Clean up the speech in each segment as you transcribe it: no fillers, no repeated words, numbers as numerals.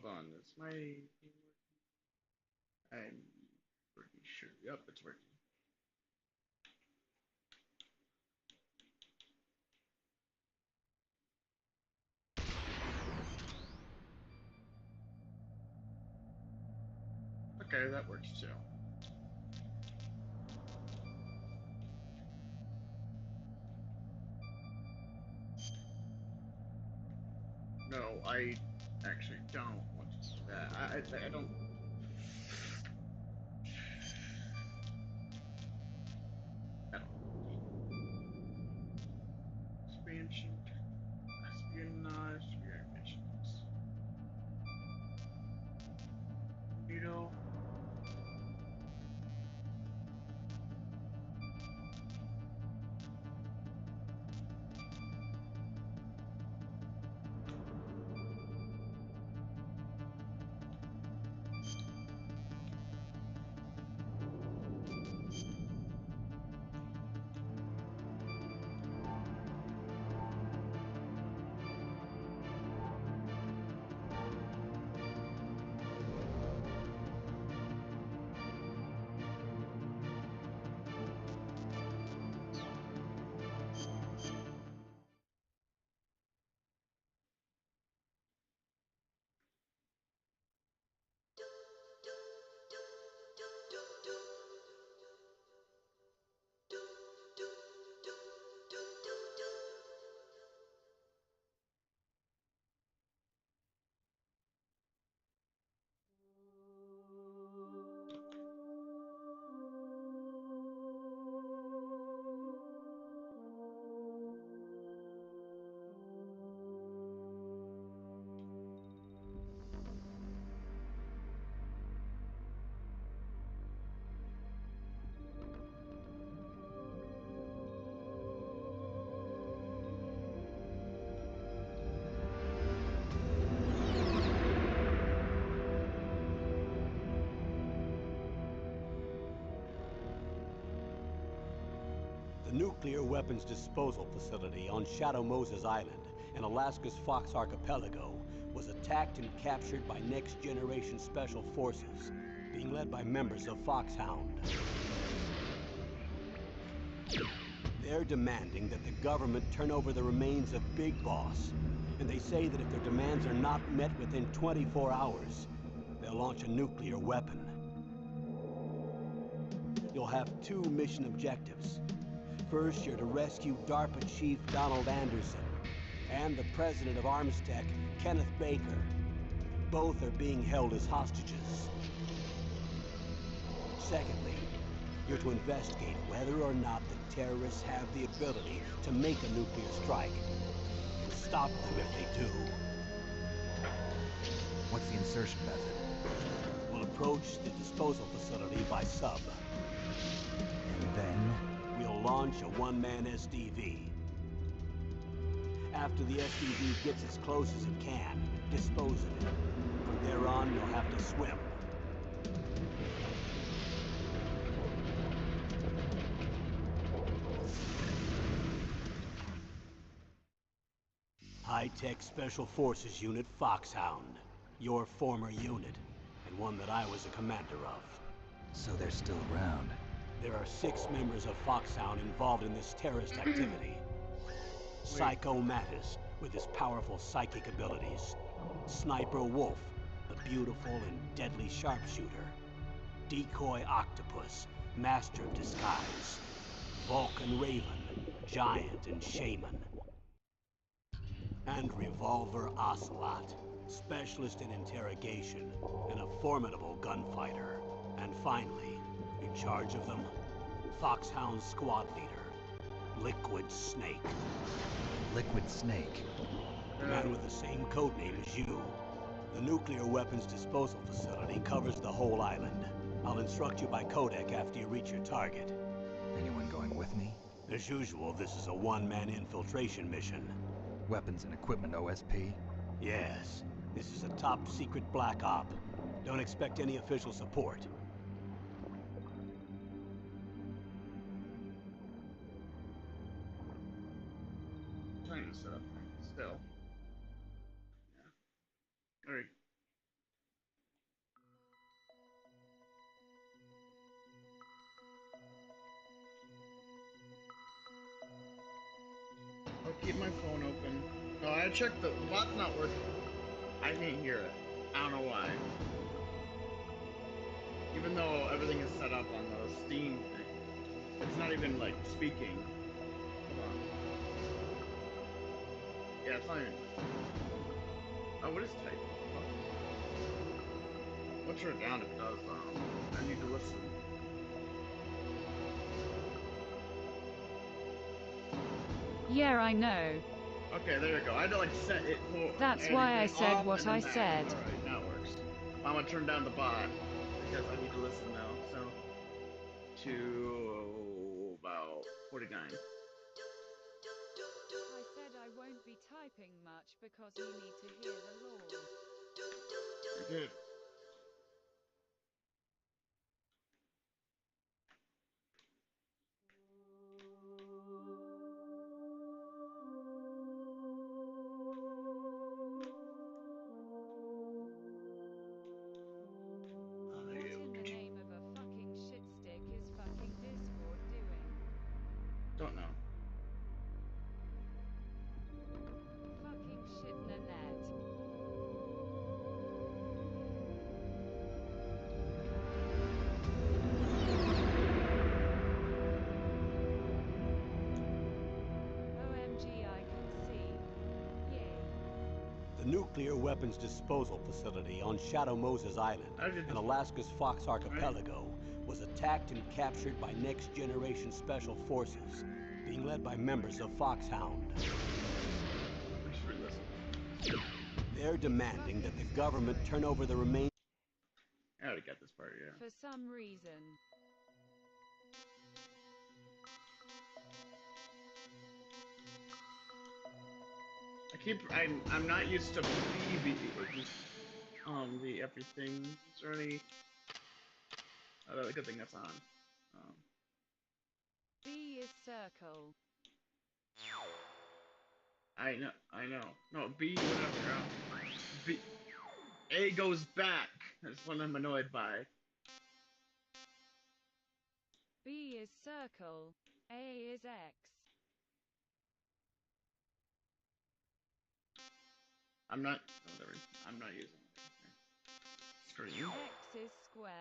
on. Is my thing working? I'm pretty sure. Yep, it's working. Okay, that works too. No, I actually don't want to do that. I don't. I don't. Expansion, espionage, missions. Needle. The nuclear weapons disposal facility on Shadow Moses Island in Alaska's Fox Archipelago was attacked and captured by Next Generation Special Forces, being led by members of Foxhound. They're demanding that the government turn over the remains of Big Boss, and they say that if their demands are not met within 24 hours, they'll launch a nuclear weapon. You'll have two mission objectives. First, you're to rescue DARPA Chief Donald Anderson and the president of Armstech, Kenneth Baker. Both are being held as hostages. Secondly, you're to investigate whether or not the terrorists have the ability to make a nuclear strike and stop them if they do. What's the insertion method? We'll approach the disposal facility by sub. And then? We'll launch a one-man SDV. After the SDV gets as close as it can, dispose of it. From there on, you'll have to swim. High-Tech Special Forces Unit Foxhound. Your former unit, and one that I was a commander of. So they're still around. There are 6 members of Foxhound involved in this terrorist activity. Psycho Mattis, with his powerful psychic abilities. Sniper Wolf, the beautiful and deadly sharpshooter. Decoy Octopus, master of disguise. Vulcan Raven, giant and shaman. And Revolver Ocelot, specialist in interrogation and a formidable gunfighter. And finally, in charge of them, Foxhound squad leader, Liquid Snake. Liquid Snake? The man with the same codename as you. The nuclear weapons disposal facility covers the whole island. I'll instruct you by codec after you reach your target. Anyone going with me? As usual, this is a one-man infiltration mission. Weapons and equipment OSP? Yes. This is a top-secret black op. Don't expect any official support. Trying to set up still. Yeah. Alright. keep my phone open. No, I checked the bot's not working. I can't hear it. I don't know why. Even though everything is set up on the Steam thing, it's not even like speaking. Hold on. Yeah, it's not even. Oh, what is typing? Fuck. I'll turn it down if it does. I need to listen. Yeah, I know. Okay, there you go. I had to like set it for. That's why I anything said off what and then I that. said. Alright, now it works. I'm gonna turn down the bot because I need to listen now. So, to about 49. I said I won't be typing much because you need to hear the Lord. I did. What in the name of a fucking shit stick is fucking Discord doing? Don't know. Fucking shit Nanette. OMG, I can see. Yay. The nuclear weapons disposal facility on Shadow Moses Island I did in this- Alaska's Fox Archipelago was attacked and captured by Next Generation Special Forces, being led by members of Foxhound. We should re-listen. They're demanding that the government turn over the remains. I already got this part, yeah. For some reason. I'm not used to BB, the everything. Is there any other good thing that's on? B is circle. I know. No, B, whatever. B, A goes back. That's what I'm annoyed by. B is circle. A is X. I'm not, whatever. I'm not using it. Screw you. X is square.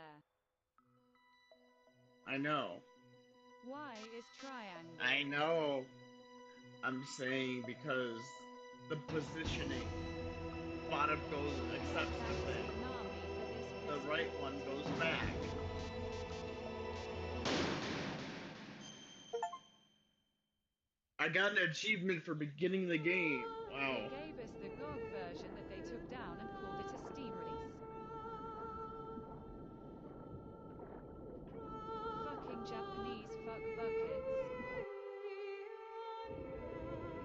I know. Y is triangle. I know. I'm saying because the positioning. Bottom goes, accepts the thing. Tsunami for this The piss right poor. one goes back. I got an achievement for beginning the game. Wow. They gave us the GOG version that they took down and called it a Steam release. Fucking Japanese fuck buckets.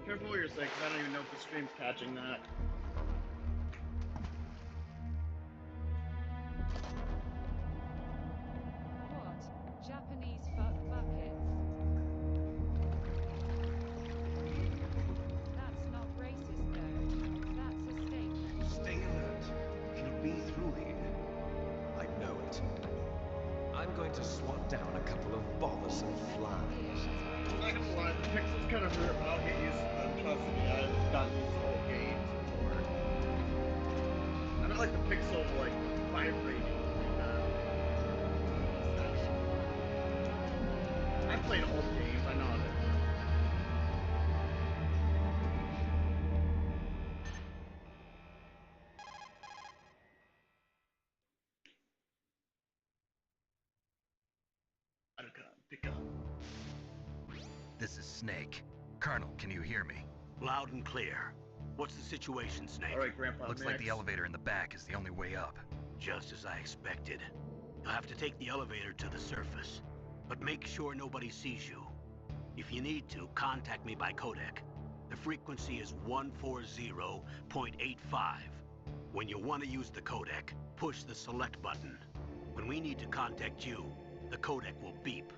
Careful what you're saying, 'cause I don't even know if the stream's catching that. What? Japanese fuck buckets? That's not racist though. That's a statement. Stay alert. He'll be through here. I know it. I'm going to swat down a couple of bothersome flies. I'm not gonna lie, the pixels kind of hurt, but I'll get used to them. Trust me, I've gotten used to old games before. I don't like the pixel, like, vibrating like that. I've played old games, I know how they work. Pick up. This is Snake. Colonel, can you hear me? Loud and clear. What's the situation, Snake? Alright, Grandpa. Looks like the elevator in the back is the only way up. Just as I expected. You'll have to take the elevator to the surface, but make sure nobody sees you. If you need to, contact me by codec. The frequency is 140.85. When you want to use the codec, push the select button. When we need to contact you, the codec will beep.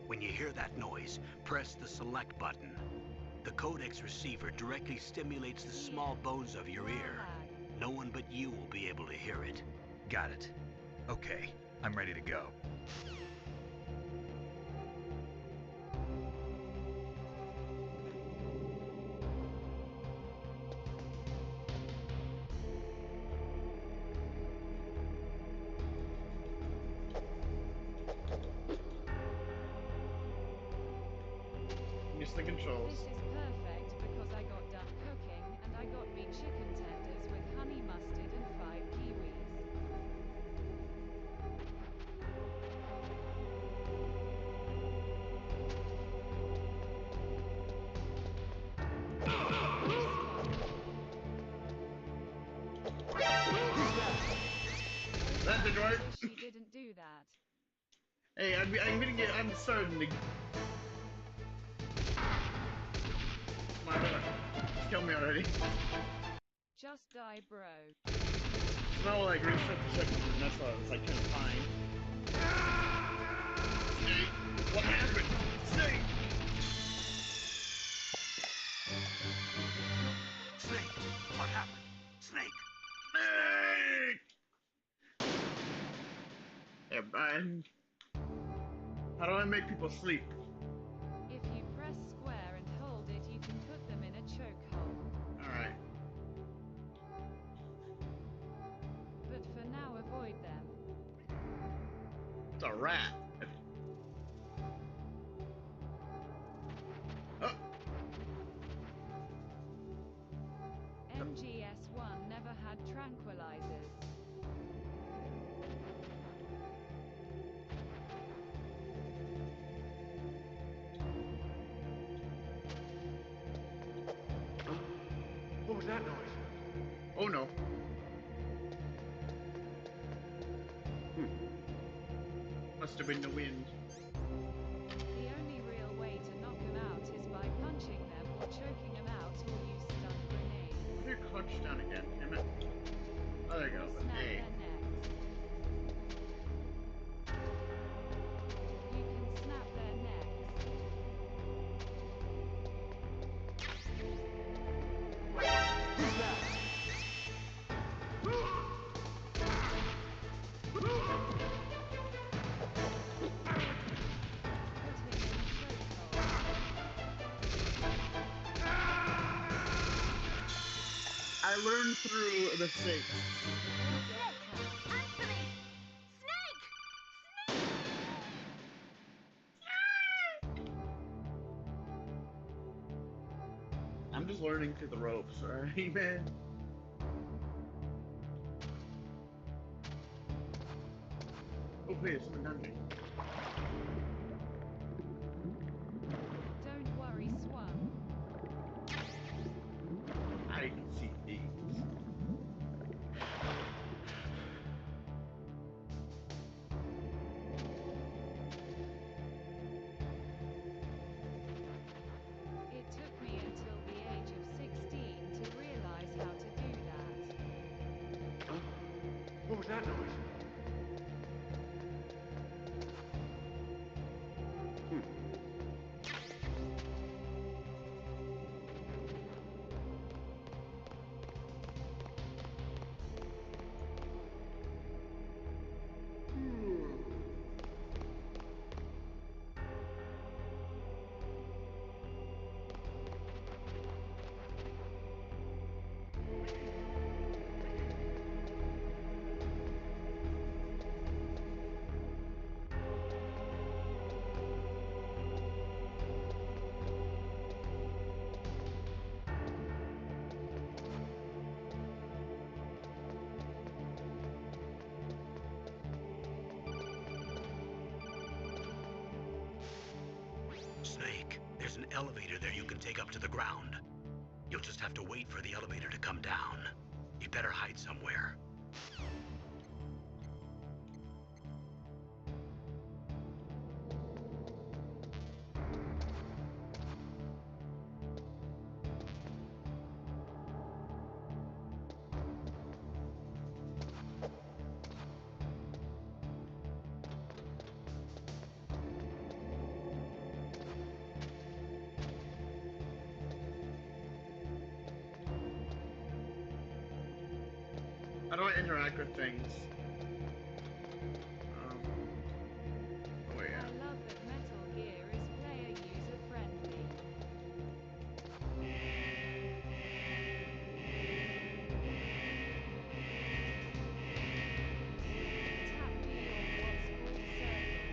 When you hear that noise, press the select button. The codec's receiver directly stimulates the small bones of your ear. No one but you will be able to hear it. Got it. Okay, I'm ready to go. used to the controls. This is perfect because I got done cooking and I got me chicken tenders with honey mustard and 5 kiwis. That didn't work. Wish you didn't do that. Hey, I'm starting to. Come on, just kill me already. Just die, bro. Smell like reset the chicken, and that's what I was like kind of fine. Snake, what happened? Snake! Snake! What happened? Snake! Snake! Yeah, Brian. How do I make people sleep? If you press square and hold it, you can put them in a chokehold. Alright. But for now, avoid them. It's a rat. Oh! MGS1 never had tranquilizers. What was that noise? Oh no. Must have been the wind. The only real way to knock them out is by punching them or choking them out or use stun grenades. Where did crouch down again? Damn it. Oh, there you go. Or snap Hey. their necks. You can snap their necks. Put him in a chokehold. I learned through mistakes. Or get cut. Answer me! Snake! I'm just learning through the ropes, alright, man? Oh, please, someone done me. Don't worry, Swan. I can see things. It took me until the age of 16 to realize how to do that. What was that noise? Snake, there's an elevator there you can take up to the ground. You'll just have to wait for the elevator to come down. You'd better hide somewhere. How do I interact with things? Oh yeah. I love that Metal Gear is player user friendly. Tap B on what's called circle.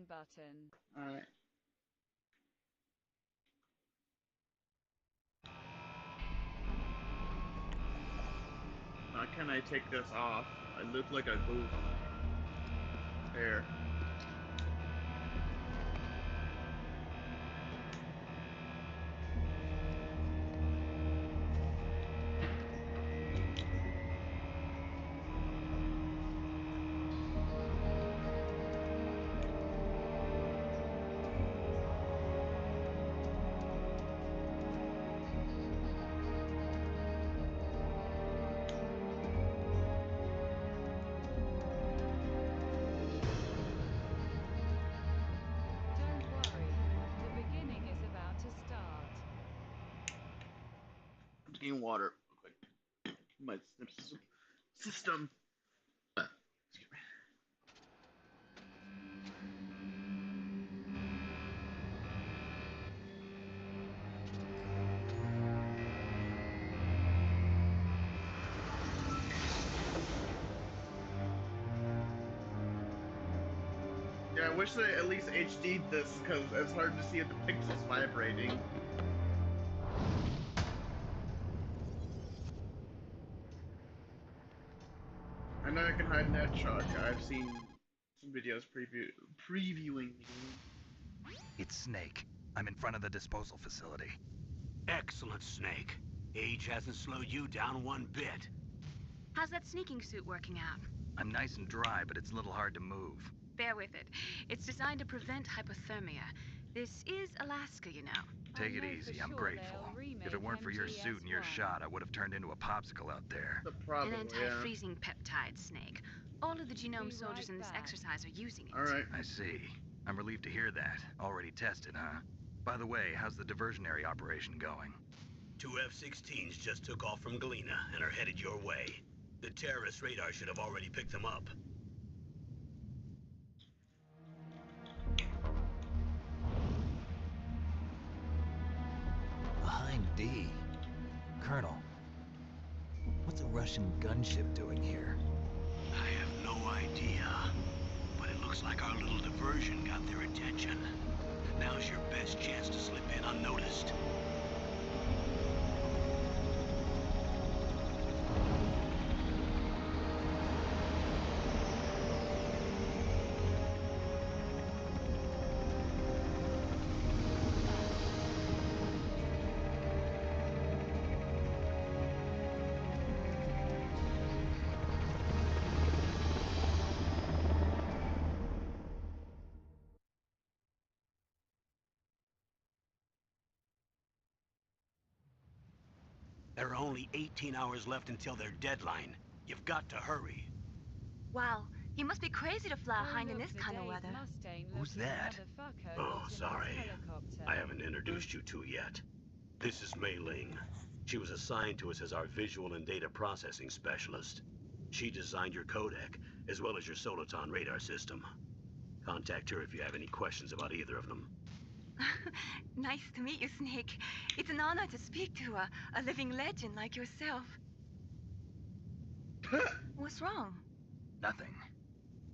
button. Alright. How can I take this off? I look like a goof. There. Don't worry, the beginning is about to start. Getting water. Real quick. My system. Excuse me. Yeah, I wish they at least HD'd this because it's hard to see the pixels vibrating. I know I can hide in that truck. I've seen some videos previewing the game. It's Snake. I'm in front of the disposal facility. Excellent, Snake. Age hasn't slowed you down one bit. How's that sneaking suit working out? I'm nice and dry, but it's a little hard to move. Bear with it. It's designed to prevent hypothermia. This is Alaska, you know. Take I it know easy, for I'm sure grateful. they'll remake If it weren't for your suit and your MGS1. shot, I would have turned into a popsicle out there. The problem, An yeah. anti-freezing peptide, Snake. All of the genome Be soldiers right in this back. exercise are using it. Alright. I see. I'm relieved to hear that. Already tested, huh? By the way, how's the diversionary operation going? 2 F-16s just took off from Galena and are headed your way. The terrorist radar should have already picked them up. Behind D. Colonel, what's a Russian gunship doing here? I have no idea, but it looks like our little diversion got their attention. Now's your best chance to slip in unnoticed. There are only 18 hours left until their deadline. You've got to hurry. Wow, you must be crazy to fly Oh, hind in look, this the kind of Dave weather. Mustaine Who's looking that? motherfucker Oh, got in his sorry. helicopter. I haven't introduced you to yet. This is Mei Ling. She was assigned to us as our visual and data processing specialist. She designed your codec, as well as your Soliton radar system. Contact her if you have any questions about either of them. Nice to meet you, Snake. It's an honor to speak to a living legend like yourself. What's wrong? Nothing.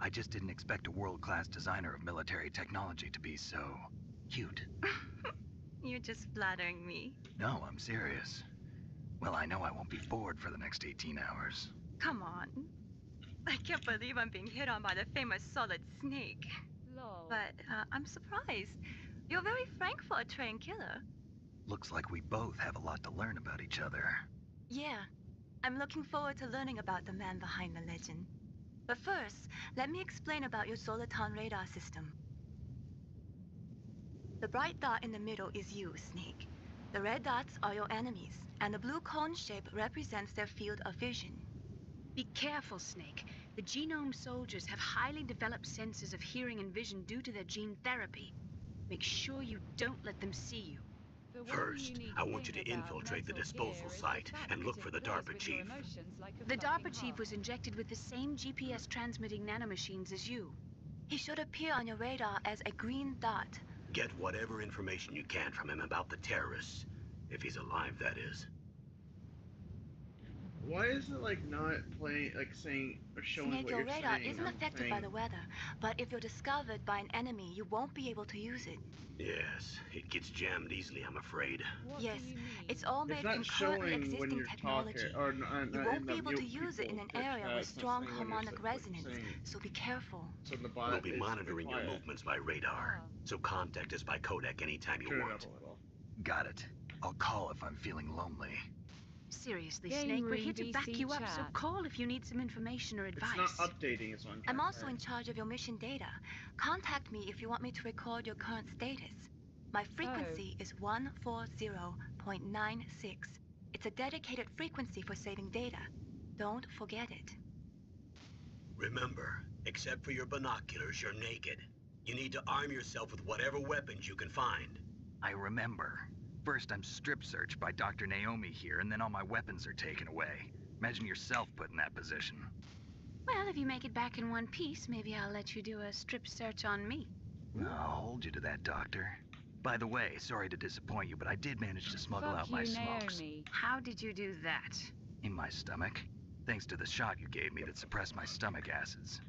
I just didn't expect a world-class designer of military technology to be so cute. You're just flattering me. No, I'm serious. Well, I know I won't be bored for the next 18 hours. Come on. I can't believe I'm being hit on by the famous Solid Snake. Lol. But I'm surprised. You're very frank for a trained killer. Looks like we both have a lot to learn about each other. Yeah, I'm looking forward to learning about the man behind the legend. But first, let me explain about your Soliton radar system. The bright dot in the middle is you, Snake. The red dots are your enemies, and the blue cone shape represents their field of vision. Be careful, Snake. The genome soldiers have highly developed senses of hearing and vision due to their gene therapy. Make sure you don't let them see you. The one First, you need I to want you think to about infiltrate the Metal disposal Gear is the site fact and that look it for the plays DARPA with your chief. emotions like a The fucking DARPA chief heart. was injected with the same GPS transmitting nanomachines as you. He should appear on your radar as a green dot. Get whatever information you can from him about the terrorists. If he's alive, that is. Why is it like not playing, like saying or showing Snake, what your you're radar saying? isn't I'm affected by saying, the weather, but if you're discovered by an enemy, you won't be able to use it. Yes, it gets jammed easily, I'm afraid. What Yes, do you mean? it's all it's made from not currently showing when existing you're talking, technology. or You in won't the be able to mute use it in people an pitch area chat. with It's not strong saying when you're harmonic what you're resonance, saying. so be careful. So the bot We'll be is monitoring your quiet. movements by radar, Ah. so contact us by codec anytime you Turn it want. up a little. Got it. I'll call if I'm feeling lonely. Seriously, Game Snake, we're room here to back VC you up, so chat. call if you need some information or advice. It's not updating. It's on. I'm also in charge of your mission data. Contact me if you want me to record your current status. My frequency is 140.96. It's a dedicated frequency for saving data. Don't forget it. Remember, except for your binoculars, you're naked. You need to arm yourself with whatever weapons you can find. I remember. First, I'm strip searched by Dr. Naomi here, and then all my weapons are taken away. Imagine yourself put in that position. Well, if you make it back in one piece, maybe I'll let you do a strip search on me. I'll hold you to that, Doctor. By the way, sorry to disappoint you, but I did manage to smuggle Fuck out my you, smokes. Naomi. How did you do that? In my stomach. Thanks to the shot you gave me that suppressed my stomach acids.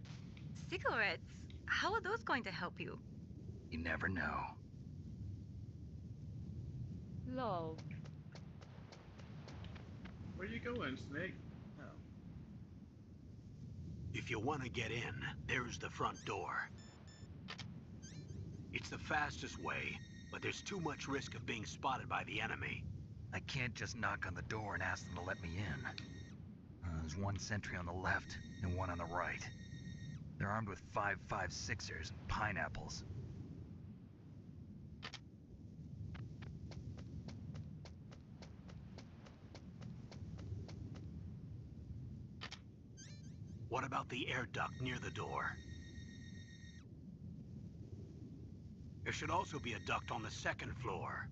Cigarettes? How are those going to help you? You never know. Lol. Where you going, Snake? Oh. If you want to get in, there's the front door. It's the fastest way, but there's too much risk of being spotted by the enemy. I can't just knock on the door and ask them to let me in. There's one sentry on the left and one on the right. They're armed with 5.56ers and pineapples. What about the air duct near the door? There should also be a duct on the second floor.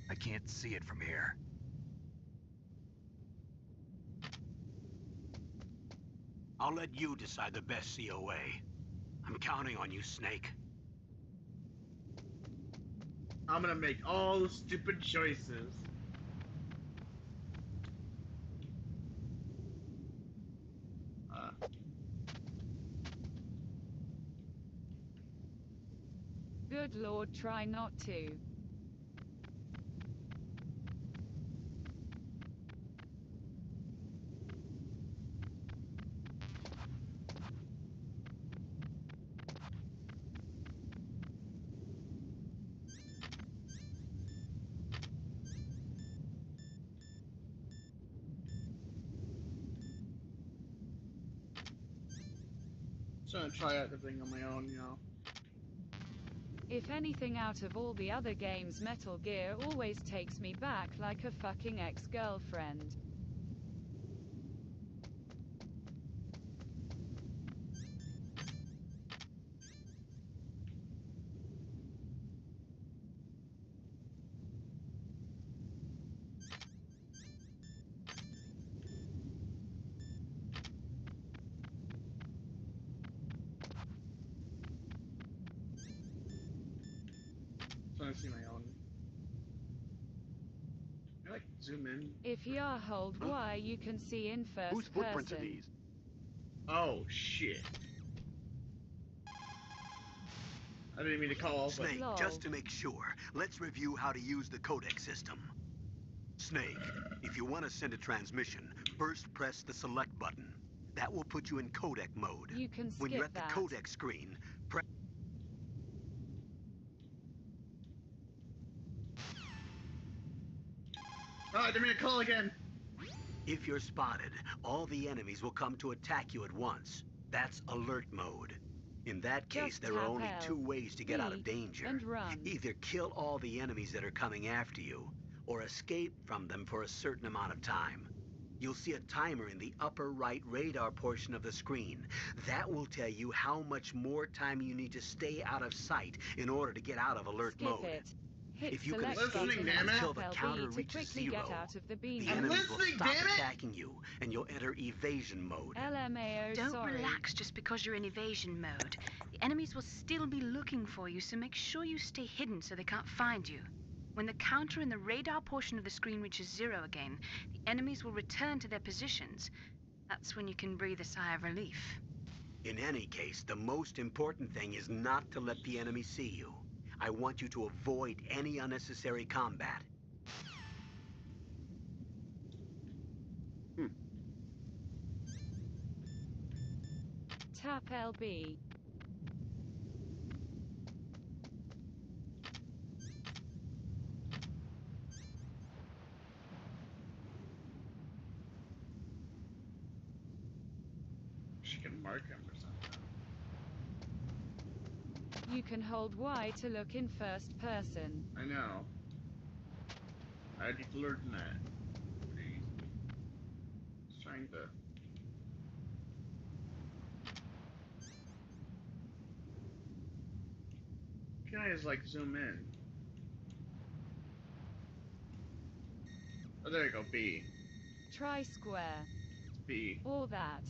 I can't see it from here. I'll let you decide the best COA. I'm counting on you, Snake. I'm gonna make all the stupid choices. Good lord, try not to. Just gonna try out the thing on my own, you know. If anything out of all the other games, Metal Gear always takes me back like a fucking ex-girlfriend. Just wanna see my own. Can I like zoom in? If you hold Y, you can see in first Whose footprints are person. these? Oh shit. I didn't mean to call, but Snake, Lol. just to make sure, let's review how to use the codec system. Snake, if you want to send a transmission, first press the select button. That will put you in codec mode. You can When you're skip at the that. codec screen, press... oh, I didn't mean to call again. If you're spotted, all the enemies will come to attack you at once. That's alert mode. In that case, Just there are tap only L, two ways to get out of B, danger. and run. Either kill all the enemies that are coming after you, or escape from them for a certain amount of time. You'll see a timer in the upper right radar portion of the screen. That will tell you how much more time you need to stay out of sight in order to get out of alert Skip mode. it. Hit If you can select listening, escape button damn it. until the and counter LB to reaches quickly zero, get out of the the beam. I'm enemies will listening, stop damn it! attacking you, and you'll enter evasion mode. LMAO, Don't sorry. relax just because you're in evasion mode. The enemies will still be looking for you, so make sure you stay hidden so they can't find you. When the counter in the radar portion of the screen reaches zero again, the enemies will return to their positions. That's when you can breathe a sigh of relief. In any case, the most important thing is not to let the enemy see you. I want you to avoid any unnecessary combat. Tap LB. She can mark him or something. You can hold Y to look in first person. I know. I need to learn that. Pretty easy. Just trying to. Can I just like zoom in? Oh, there you go. B. Try square. It's B. Or that.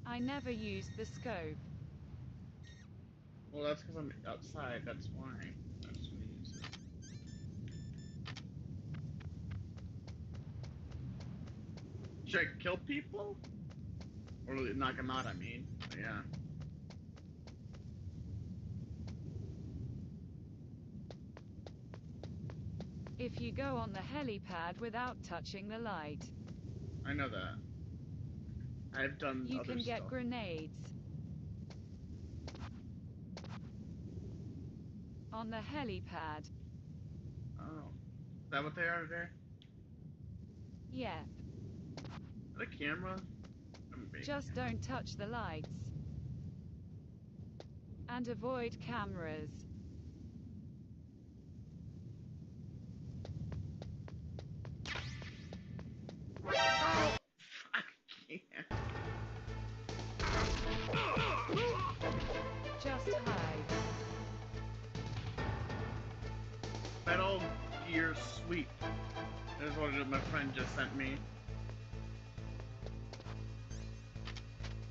I never used the scope. Well, that's because I'm outside. That's why. I just want to use it. Should I kill people? Or knock them out, I mean. But yeah. If you go on the helipad without touching the light, I know that. I've done you other can get stuff. grenades. On the helipad. Oh. Is that what they are there? Yep. Is that a camera? I'm big. Just don't touch the lights. And avoid cameras. Oh! I can't. Just hide. Metal Gear Sweep. That's what my friend just sent me.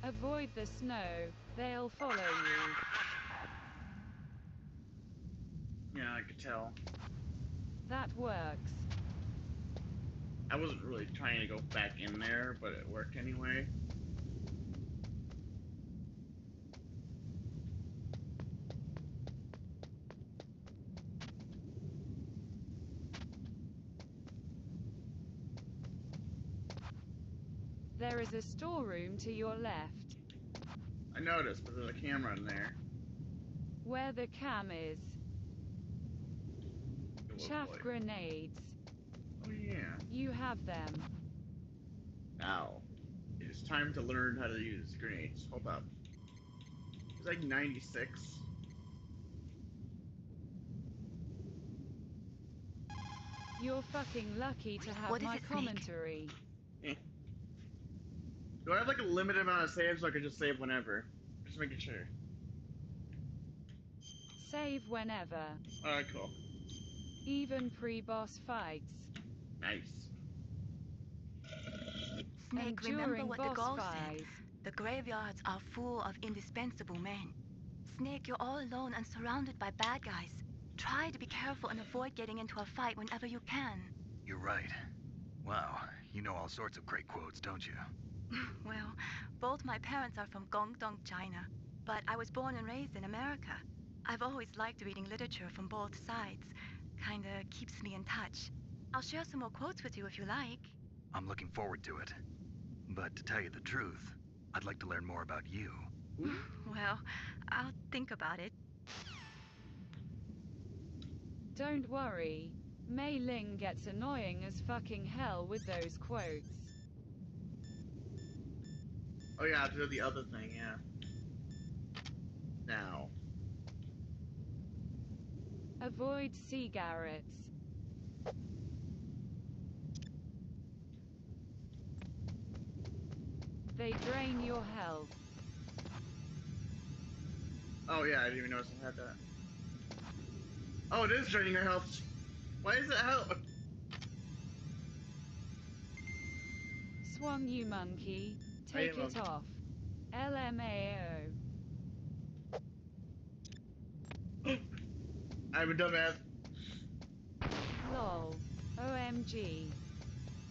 Avoid the snow. They'll follow you. Yeah, I could tell. That works. I wasn't really trying to go back in there, but it worked anyway. There is a storeroom to your left. I noticed, but there's a camera in there. Where the cam is. Oh, Chaff boy. grenades. Oh yeah. You have them. Now, it is time to learn how to use grenades. Hold up. It's like 96. You're fucking lucky to have What is my it, Snake? commentary. Do I have like a limited amount of saves so I can just save whenever? Just making sure. Save whenever. Alright, cool. Even pre-boss fights. Nice. Snake, And remember during what the boss Gaul said. fights. The graveyards are full of indispensable men. Snake, you're all alone and surrounded by bad guys. Try to be careful and avoid getting into a fight whenever you can. You're right. Wow, you know all sorts of great quotes, don't you? Well, both my parents are from Guangdong, China, but I was born and raised in America. I've always liked reading literature from both sides. Kinda keeps me in touch. I'll share some more quotes with you if you like. I'm looking forward to it. But to tell you the truth, I'd like to learn more about you. Well, I'll think about it. Don't worry. Mei Ling gets annoying as fucking hell with those quotes. Oh yeah, to do the other thing, yeah. Now. Avoid cigarettes. They drain your health. Oh yeah, I didn't even notice I had that. Oh, it is draining your health. Why is it health? Swung you monkey. Take it off. LMAO. I'm a dumbass. Lol. OMG.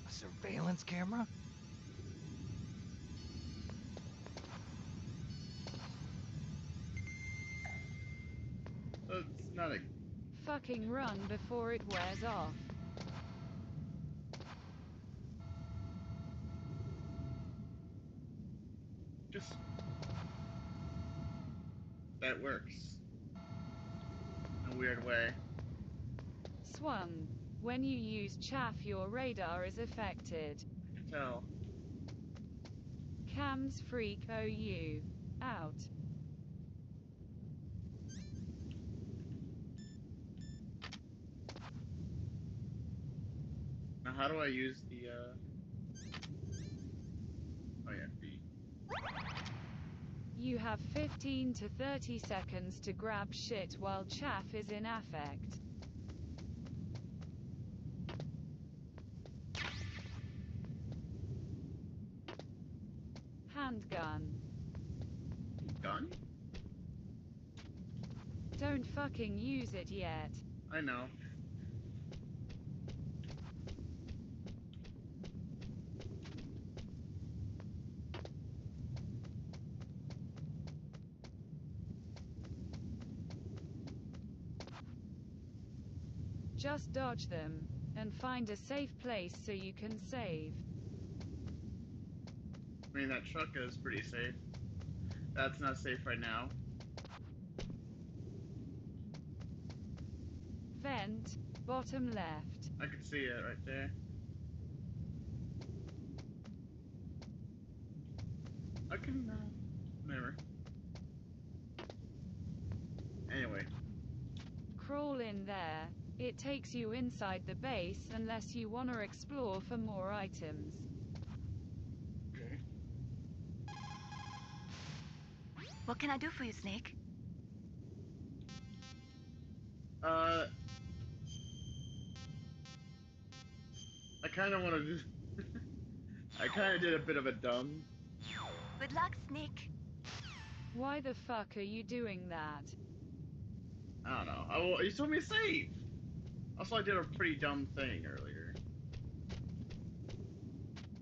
A surveillance camera? It's not a. Fucking run before it wears off. Just. That works. In a weird way. Swung. When you use chaff, your radar is affected. I can tell. Cams freak OU. Out. Now, how do I use the, Oh, yeah, B. You have 15 to 30 seconds to grab shit while chaff is in affect. Handgun. Gun? Don't fucking use it yet. I know. Just dodge them, and find a safe place so you can save. I mean, that truck is pretty safe. That's not safe right now. Vent, bottom left. I can see it right there. I can, whatever. Anyway. Crawl in there. It takes you inside the base unless you want to explore for more items. Okay. What can I do for you, Snake? I kind of want to do... I kind of did a bit of a dumb... Good luck, Snake. Why the fuck are you doing that? I don't know. Oh, you told me to save! Also, I did a pretty dumb thing earlier.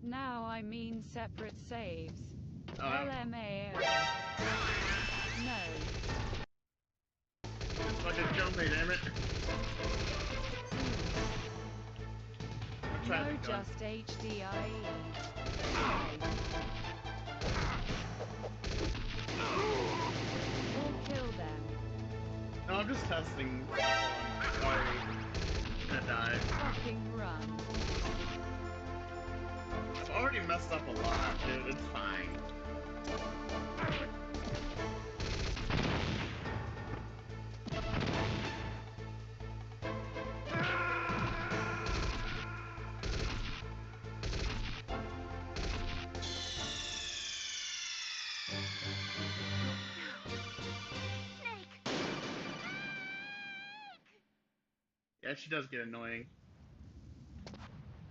Now I mean separate saves. I LMAO. No. Just fucking kill me, damn it. I'm trying No, to gun. just HDIE. Right. Or kill them. No, I'm just testing. Sorry. I'm gonna die. Fucking run. I've already messed up a lot, dude. It's fine. Yeah, she does get annoying.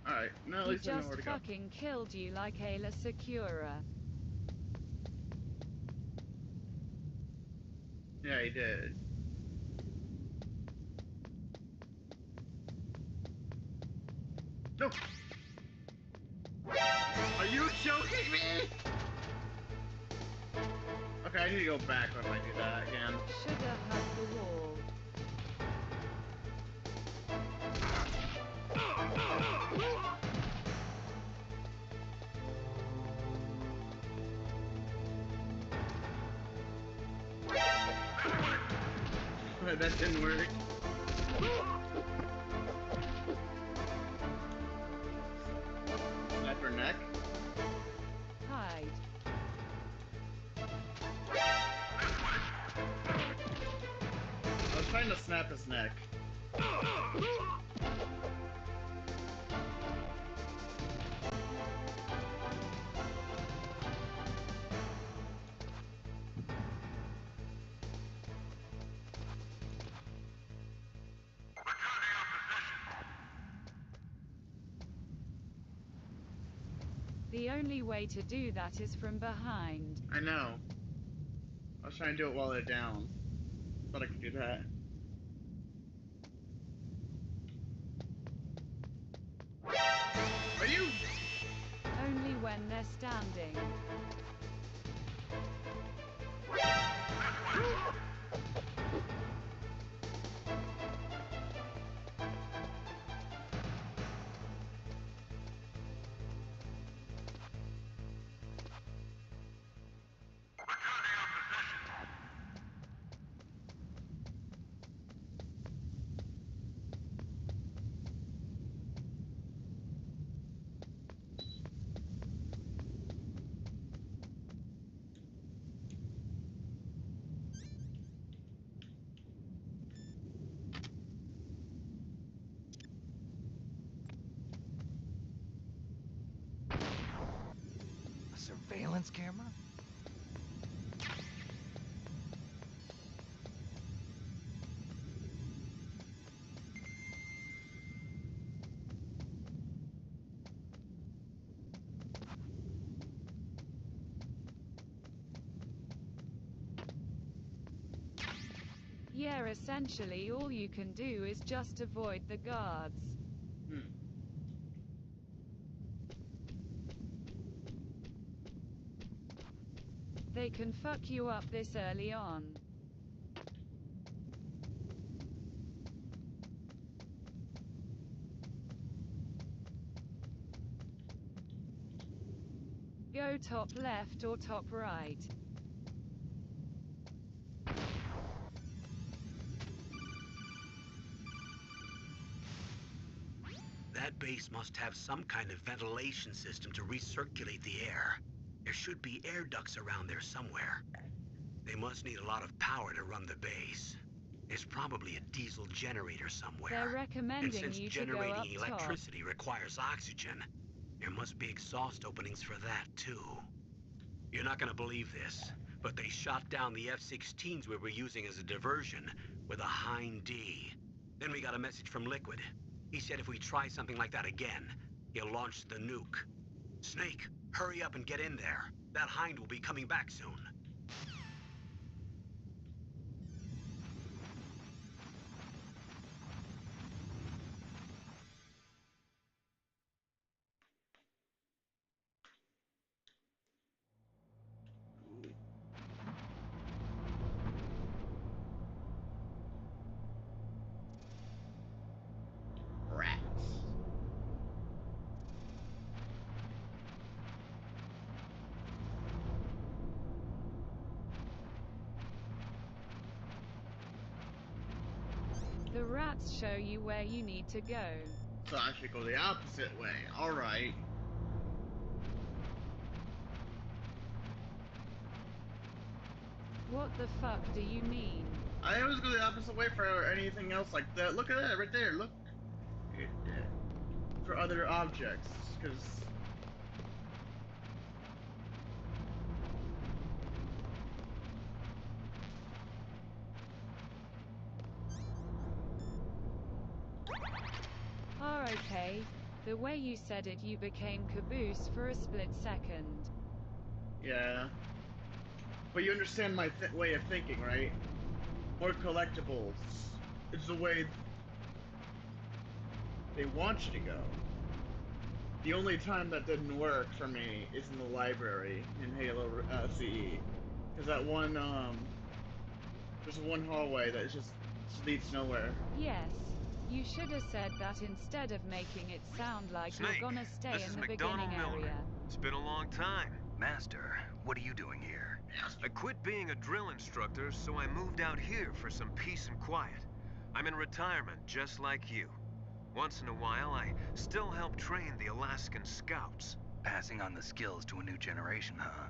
Alright, no, at He least I know just where to go. fucking killed you like Ayla Secura. Yeah, he did. No! Are you joking me? Okay, I need to go back if I do that again. Shoulda had the wall. That didn't work. Snap her neck. Hide. I was trying to snap his neck. The only way to do that is from behind. I know. I was trying to do it while they're down. Thought I could do that. Are you? Only when they're standing. A surveillance camera? Yeah, essentially all you can do is just avoid the guards. They can fuck you up this early on. Go top left or top right. That base must have some kind of ventilation system to recirculate the air. There should be air ducts around there somewhere. They must need a lot of power to run the base. There's probably a diesel generator somewhere. They're And recommending since you to go up generating top. electricity requires oxygen, there must be exhaust openings for that too. You're not gonna believe this, but they shot down the F-16s we were using as a diversion with a Hind D. Then we got a message from Liquid. He said if we try something like that again, he'll launch the nuke. Snake, hurry up and get in there. That Hind will be coming back soon. Rats. The rats show you where you need to go. So I should go the opposite way. Alright. What the fuck do you mean? I always go the opposite way for anything else like that. Look at that right there. Look. For other objects. Because. Oh, okay. The way you said it, you became Caboose for a split second. Yeah. But you understand my way of thinking, right? More collectibles. It's the way they want you to go. The only time that didn't work for me is in the library in Halo CE. Because that one, there's one hallway that just leads nowhere. Yes. You should have said that instead of making it sound like Snake, you're gonna stay this in is the McDonald beginning Miller. area. It's been a long time. Master, what are you doing here? I quit being a drill instructor, so I moved out here for some peace and quiet. I'm in retirement, just like you. Once in a while, I still help train the Alaskan Scouts. Passing on the skills to a new generation, huh?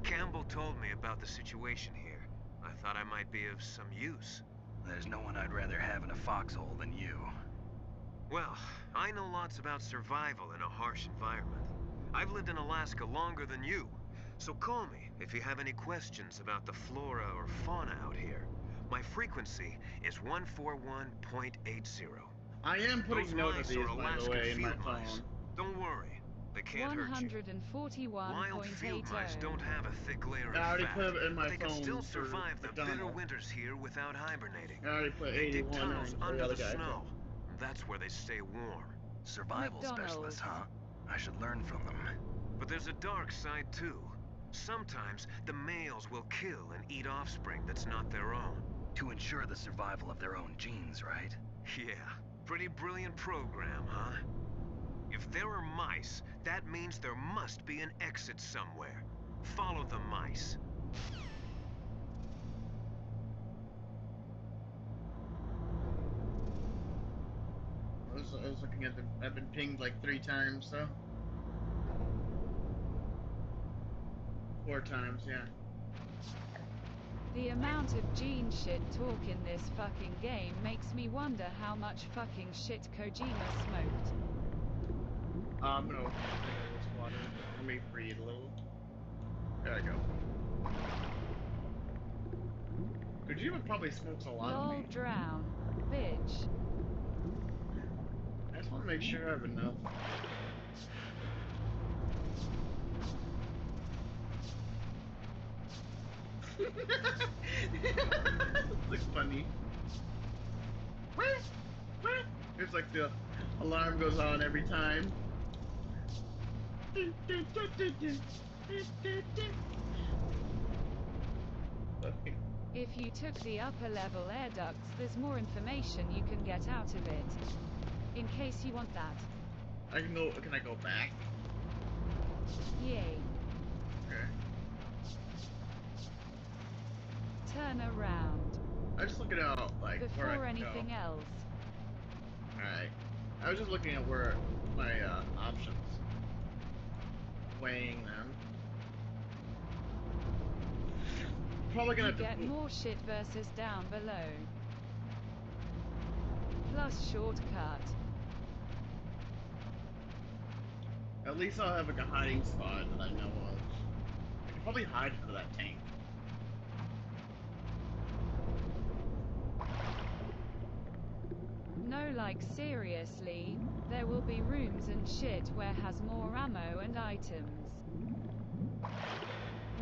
Campbell told me about the situation here. I thought I might be of some use. There's no one I'd rather have in a foxhole than you. Well, I know lots about survival in a harsh environment. I've lived in Alaska longer than you, so call me if you have any questions about the flora or fauna out here. My frequency is 141.80. I am putting Those note of mice these, are by the Alaskan way, in my field mice. phone. Don't worry, They can't hurt you. 141.80. Wild field mice don't have a thick layer I of already fat, put it in my but they can phone still for survive the bitter McDonald. winters here without hibernating. I already put They dig 81 tunnels in for the under other the guy. snow. That's where they stay warm. Survival McDonald's. specialists, huh? I should learn from them. But there's a dark side too. Sometimes the males will kill and eat offspring that's not their own. To ensure the survival of their own genes, right? Yeah, pretty brilliant program, huh? If there are mice, that means there must be an exit somewhere. Follow the mice. I was looking at I've been pinged like 3 times, so. 4 times, yeah. The amount of gene shit talk in this fucking game makes me wonder how much fucking shit Kojima smoked. I'm gonna open this water. Let me breathe a little. There I go. Kojima probably smokes a lot of Lol, weed. drown. Bitch. I just want to make sure I have enough. Looks funny. It's like the alarm goes on every time. If you took the upper level air ducts, there's more information you can get out of it. In case you want that. I can go. Can I go back? Yay. Okay. Turn around. I was just looking out like where I Before can anything go. else. Alright. I was just looking at where my options. Weighing them. Probably gonna You have to get poop. more shit versus down below. Plus shortcut. At least I'll have like a hiding spot that I know of. I can probably hide under that tank. No, like seriously, there will be rooms and shit where has more ammo and items.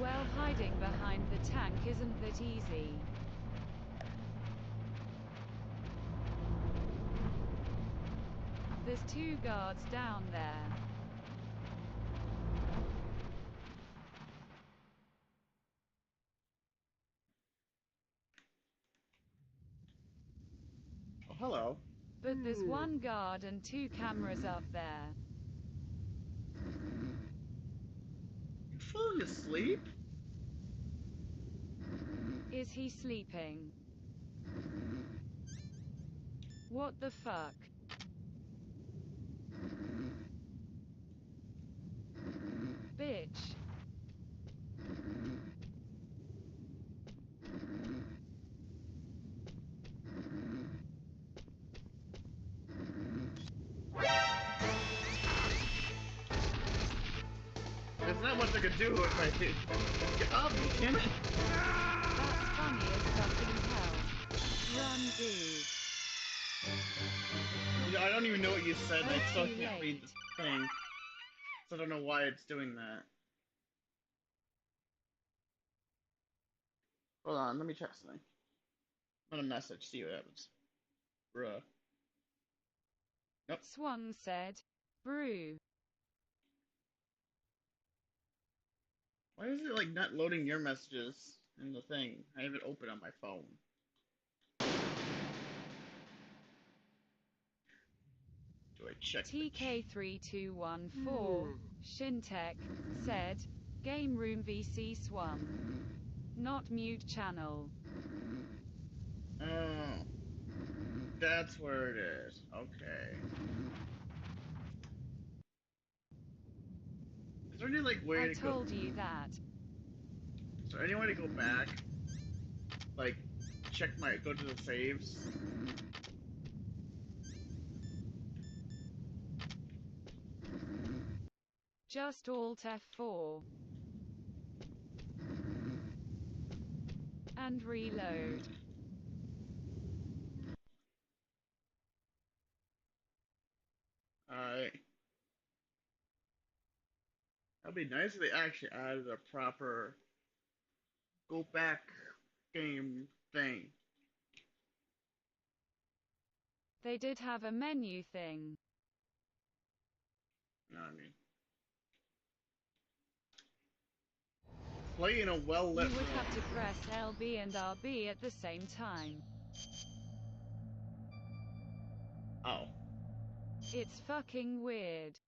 Well, hiding behind the tank isn't that easy. There's 2 guards down there. Oh, hello. But there's 1 guard and 2 cameras up there. You falling asleep? Is he sleeping? What the fuck? Bitch. There's not much I could do if I did. Get up, damn it! That's funny as fucking hell. Run, dude. I don't even know what you said. I still Too can't read late. the thing. So I don't know why it's doing that. Hold on, let me check something. I'm gonna message, see what happens. Bruh. Nope. Swan said, brew. Why is it like not loading your messages in the thing? I have it open on my phone. Do I check? TK3214 Shintech said, Game Room VC Swan. Not mute channel. Oh. That's where it is. Okay. Is there any like way I to go? told you that. Is there any way to go back? Like, go to the saves? Just Alt F4. And reload. Alright. That'd be nice if they actually added a proper go back game thing. They did have a menu thing. You know what I mean? Play in a You well-lit would room. have to press LB and RB at the same time. Oh. It's fucking weird.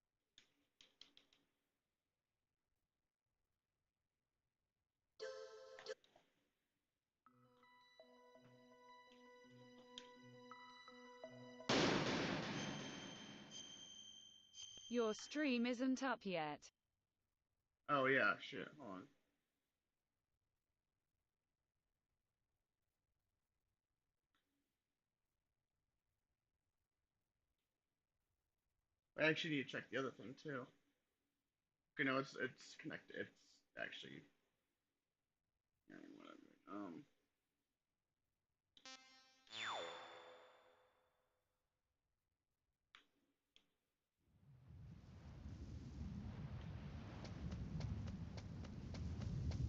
Your stream isn't up yet. Oh yeah, shit. Hold on. I actually need to check the other thing too. Okay, no, it's connected. It's actually yeah, whatever.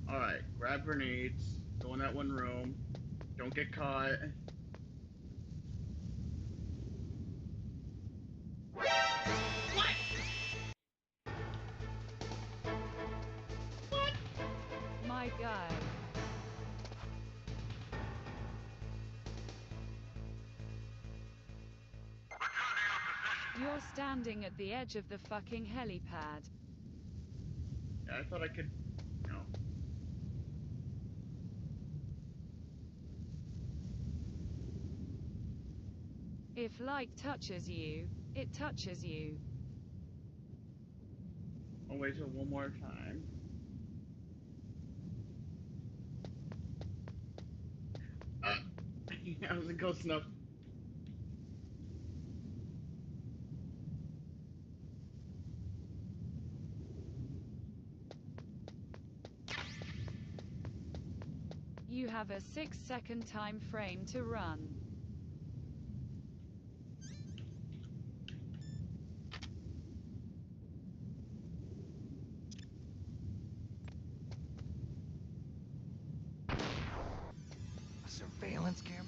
All right, grab grenades. Go in that one room. Don't get caught. My guy. You're standing at the edge of the fucking helipad. Yeah, I thought I could, you know. If like touches you, it touches you. I'll wait till one more time. I wasn't close enough. You have a 6-second time frame to run. A surveillance camera?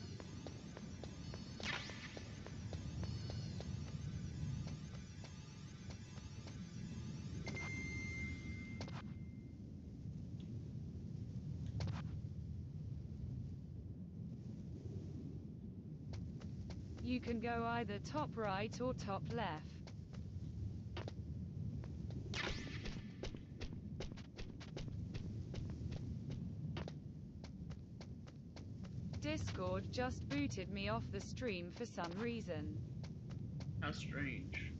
You can go either top right or top left. Discord just booted me off the stream for some reason. How strange.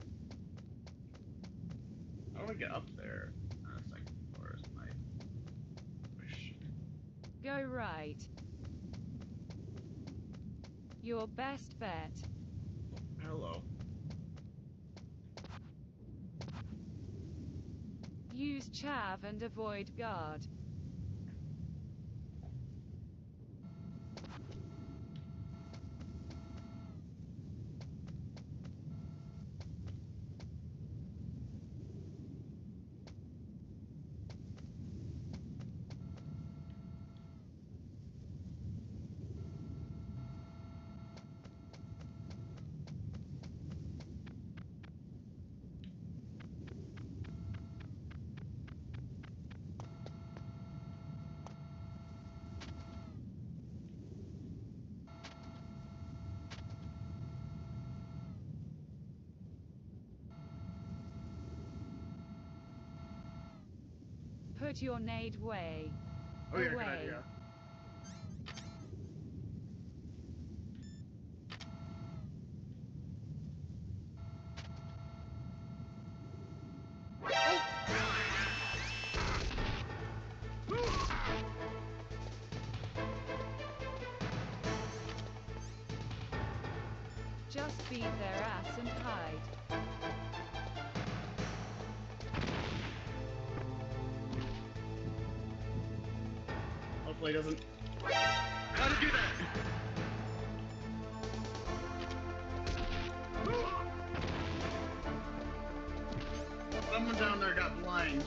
How do I get up there? Second floor is my push. Go right. Your best bet. Hello. Use chav and avoid guard. Put your nade way. Oh yeah, good Away. idea. Just beat their ass and hide. Hopefully it doesn't. How to do that? Someone down there got blind.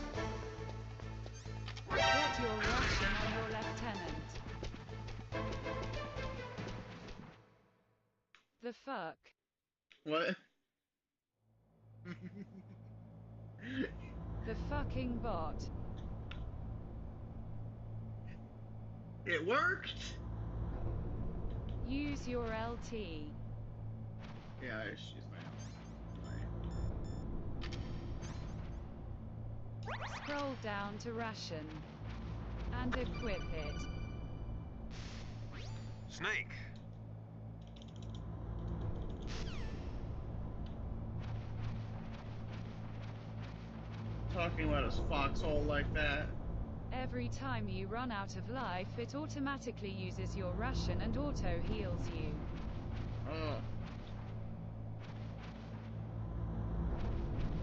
fuck? What? The fucking bot. It worked! Use your LT. Yeah, I just used my own. Scroll down to ration. And equip it. Snake. Talking about his foxhole like that. Every time you run out of life, it automatically uses your ration and auto heals you. Oh.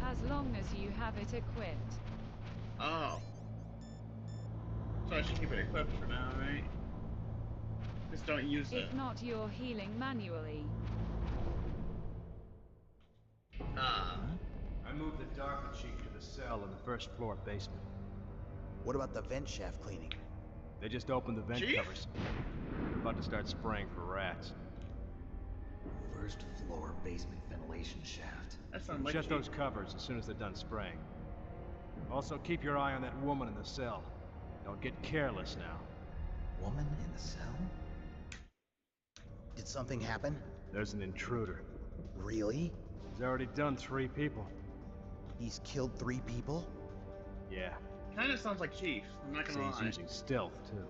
As long as you have it equipped. Oh. So I should keep it equipped for now, right? Just don't use it. If not, you're healing manually. Ah. I moved the DARPA chief to the cell in the first floor basement. What about the vent shaft cleaning? They just opened the vent Chief? covers. They're about to start spraying for rats. First floor basement ventilation shaft. That sounds like Shut Chief. those covers as soon as they're done spraying. Also, keep your eye on that woman in the cell. Don't get careless now. Woman in the cell? Did something happen? There's an intruder. Really? He's already done 3 people. He's killed 3 people? Yeah. Kinda sounds like Chief, I'm not So gonna he's lie. using stealth, too.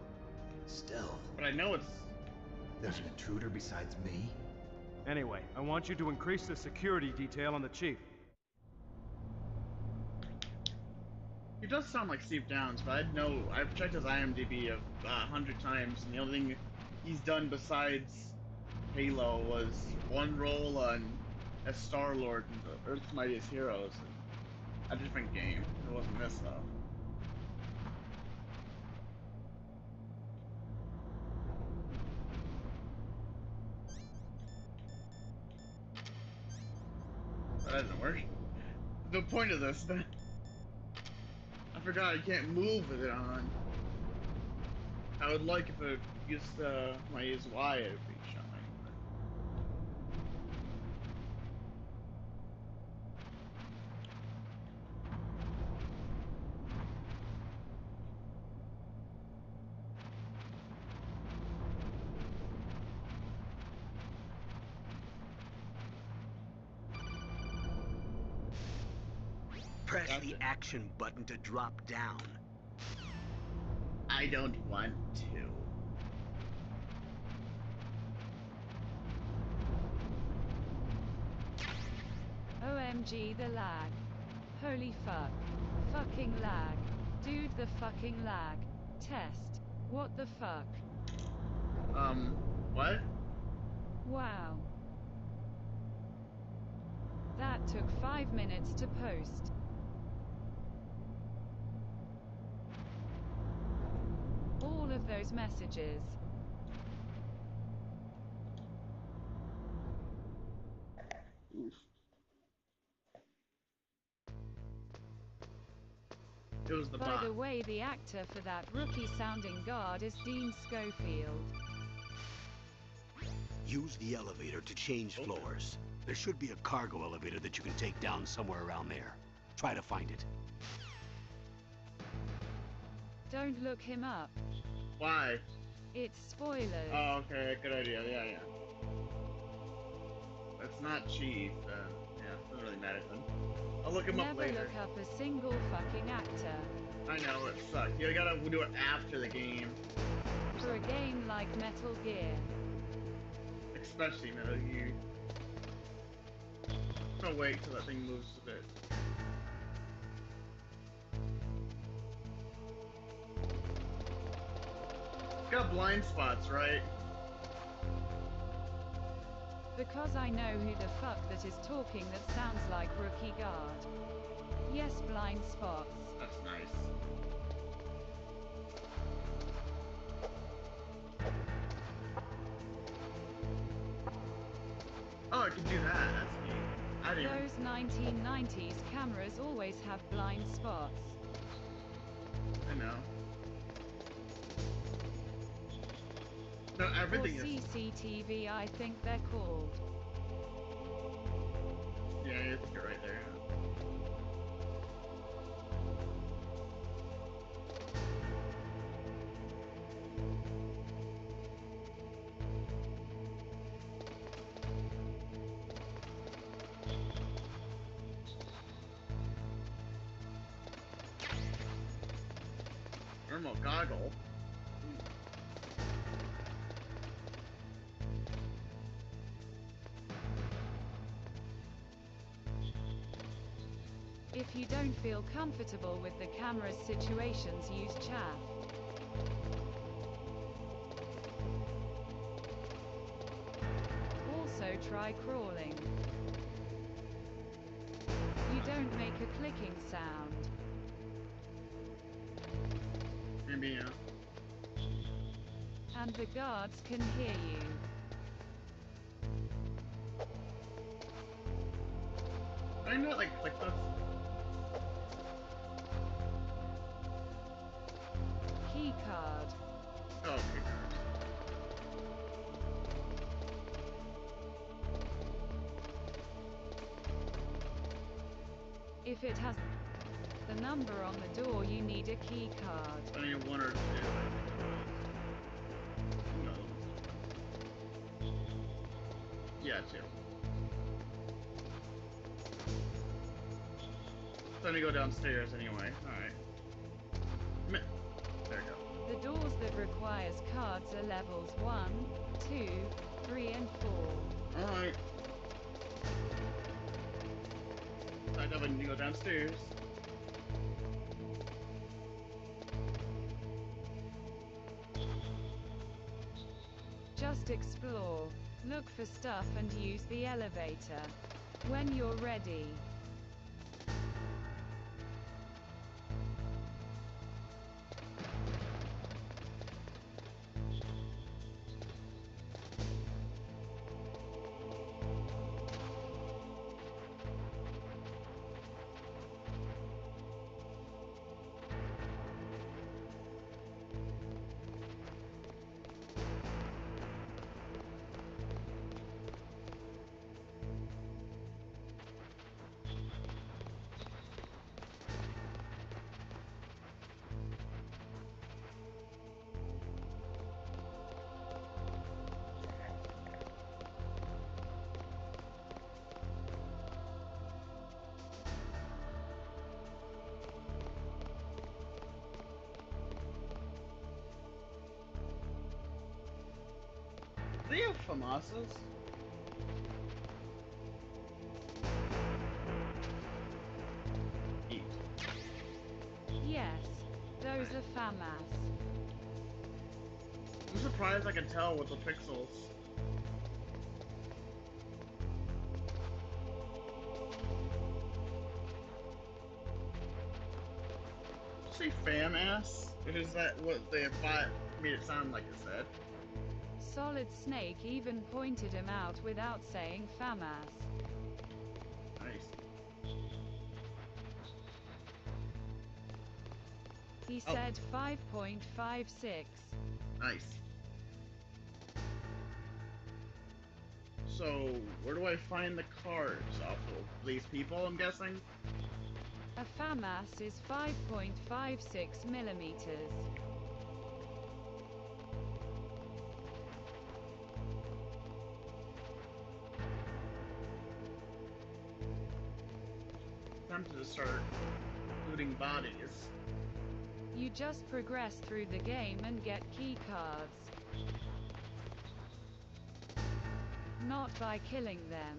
Stealth. But I know it's... There's an intruder besides me? Anyway, I want you to increase the security detail on the chief. He does sound like Steve Downes, but I know I've checked his IMDb 100 times, and the only thing he's done besides Halo was one role on as Star-Lord in the Earth's Mightiest Heroes. A different game. It wasn't this though. That didn't work. The point of this, I forgot I can't move with it on. I would like if it used when I use Y, it would be showing. Press the Gotcha. action button to drop down. I don't want to. OMG the lag. Holy fuck. Fucking lag. Dude the fucking lag. Test. What the fuck? What? Wow. That took 5 minutes to post. All of those messages. Oof. It was the By bot. the way, the actor for that rookie-sounding guard is Dean Schofield. Use the elevator to change floors. There should be a cargo elevator that you can take down somewhere around there. Try to find it. Don't look him up. Why? It's spoilers. Oh, okay, good idea. Yeah, yeah. That's not Chief. Yeah, doesn't really matter then. I'll look him up Never later. look up a single fucking actor. I know it sucks. You gotta do it after the game, For a game like Metal Gear. especially Metal Gear. I'll wait till that thing moves a bit. It's got blind spots, right? Because I know who the fuck that is talking that sounds like Rookie Guard. Yes, blind spots. That's nice. Oh, I can do that. That's neat. I didn't. Those 1990s cameras always have blind spots. I know. No, Or everything is. CCTV, I think they're called. right there. Thermal goggle. If you don't feel comfortable with the camera's situations, use chaff. Also try crawling. You don't make a clicking sound. Maybe, yeah. And the guards can hear you. I not like click this. Key card. Oh, okay. If it has the number on the door, you need a key card. I need one or two. Who knows? Yeah, two. Let me go downstairs anyway. Alright. There you go. The doors that requires cards are levels 1, 2, 3 and 4. Alright. I definitely need to go downstairs. Just explore, look for stuff and use the elevator. When you're ready. Do you have FAMASas? Eat. Yes, those are FAMAS. I'm surprised I can tell with the pixels. Did you say FAMAS? Or is that what the bot made it sound like it said? Solid Snake even pointed him out without saying FAMAS. Nice. He Oh. said 5.56. Nice. So, where do I find the cards? Off of these people, I'm guessing? A FAMAS is 5.56 millimeters. Time to start looting bodies. You just progress through the game and get key cards. Not by killing them.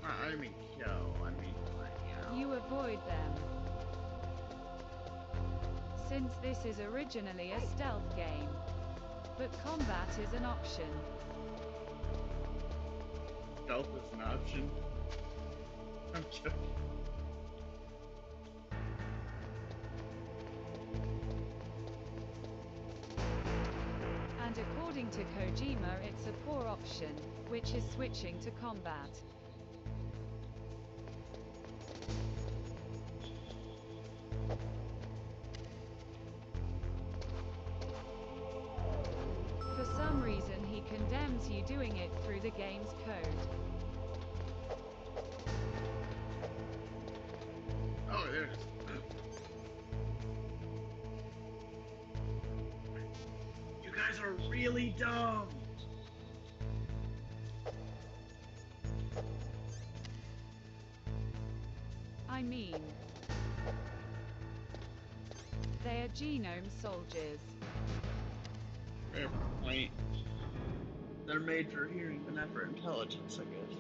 I mean kill, I mean like, You avoid them. Since this is originally a stealth game. But combat is an option. Stealth is an option. I'm joking. And according to Kojima, it's a poor option, which is switching to combat. For some reason he condemns you doing it through the game's code. there it is. You guys are really dumb. I mean, they are genome soldiers. Fair point. They're made for hearing, but not for intelligence, I guess.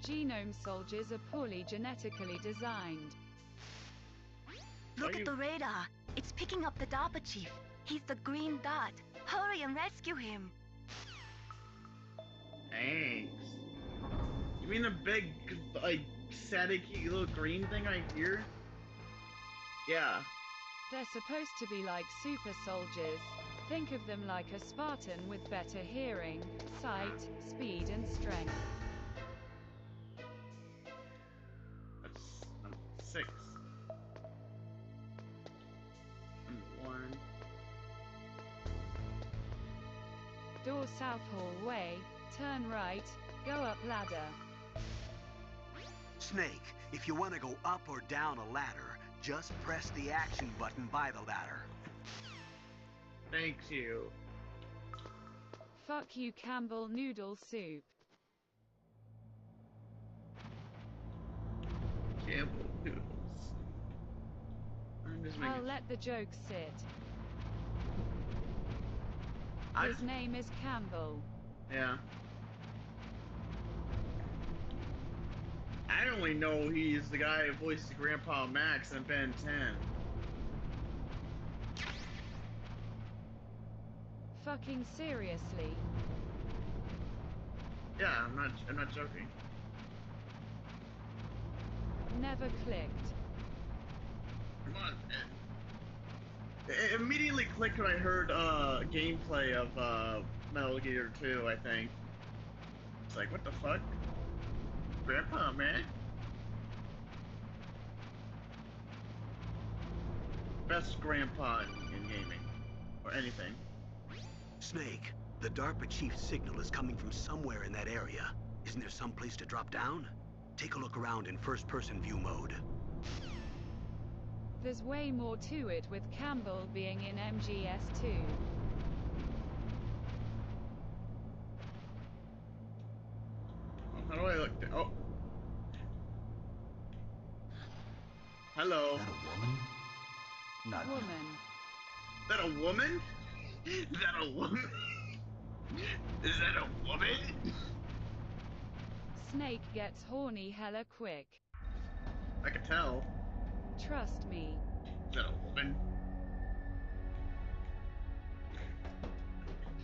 Genome soldiers are poorly genetically designed. Look at the radar. It's picking up the DARPA chief. He's the green dot. Hurry and rescue him. Thanks. You mean the big, like, staticky little green thing right here? Yeah. They're supposed to be like super soldiers. Think of them like a Spartan with better hearing, sight, speed, and strength. That's number 6. Number 1. Door south hallway, turn right, go up ladder. Snake, if you want to go up or down a ladder, just press the action button by the ladder. Thank you. Fuck you, Campbell noodle soup. Campbell noodles. I'm just making... I'll let the joke sit. I- His name is Campbell. Yeah. I only know he's the guy who voiced Grandpa Max in Ben 10. Fucking seriously. Yeah, I'm not joking. Never clicked. Come on, man. It immediately clicked when I heard gameplay of Metal Gear 2, I think. It's like, what the fuck? Grandpa, man? Best grandpa in gaming. Or anything. Snake, the DARPA chief's signal is coming from somewhere in that area. Isn't there some place to drop down? Take a look around in first-person view mode. There's way more to it with Campbell being in MGS2. How do I look? Oh. Hello. Is that a woman? Not Woman. Is that a woman? Is that a woman? Is that a woman? Snake gets horny hella quick. I can tell. Trust me. Is that a woman?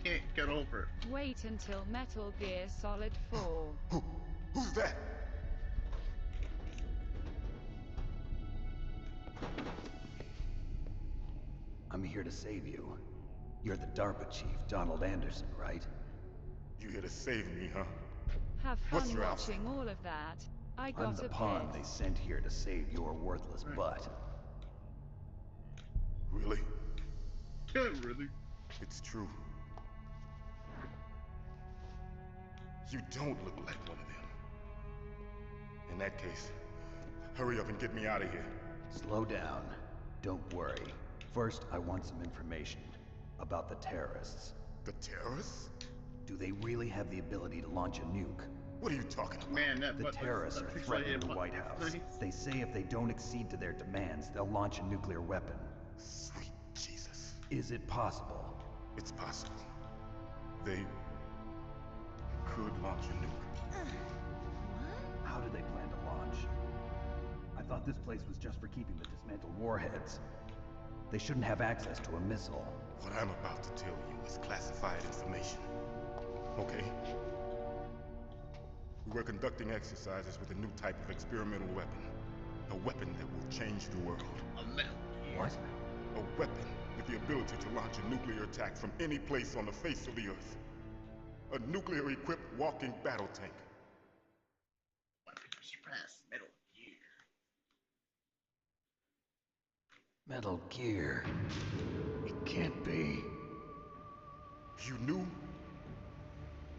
Can't get over it. Wait until Metal Gear Solid 4. Who's that? I'm here to save you. You're the DARPA chief, Donald Anderson, right? You here to save me, huh? Have What's fun your watching outfit? all of that. I I'm got the a pawn they piss. sent here to save your worthless butt. Really? Really? It's true. You don't look like one of them. In that case, hurry up and get me out of here. Slow down. Don't worry. First, I want some information about the terrorists. The terrorists? Do they really have the ability to launch a nuke? What are you talking about? Man, that The butt- terrorists that are pixelated threatening the butt- White House. nice. They say if they don't accede to their demands, they'll launch a nuclear weapon. Sweet Jesus. Is it possible? It's possible. They could launch a nuke. How do they plan to launch? I thought this place was just for keeping the dismantled warheads. They shouldn't have access to a missile. What I'm about to tell you is classified information. Okay? We were conducting exercises with a new type of experimental weapon. A weapon that will change the world. A Metal Gear. What? A weapon with the ability to launch a nuclear attack from any place on the face of the Earth. A nuclear-equipped walking battle tank. Weapon to surpass Metal Gear. Metal Gear. It can't be. You knew?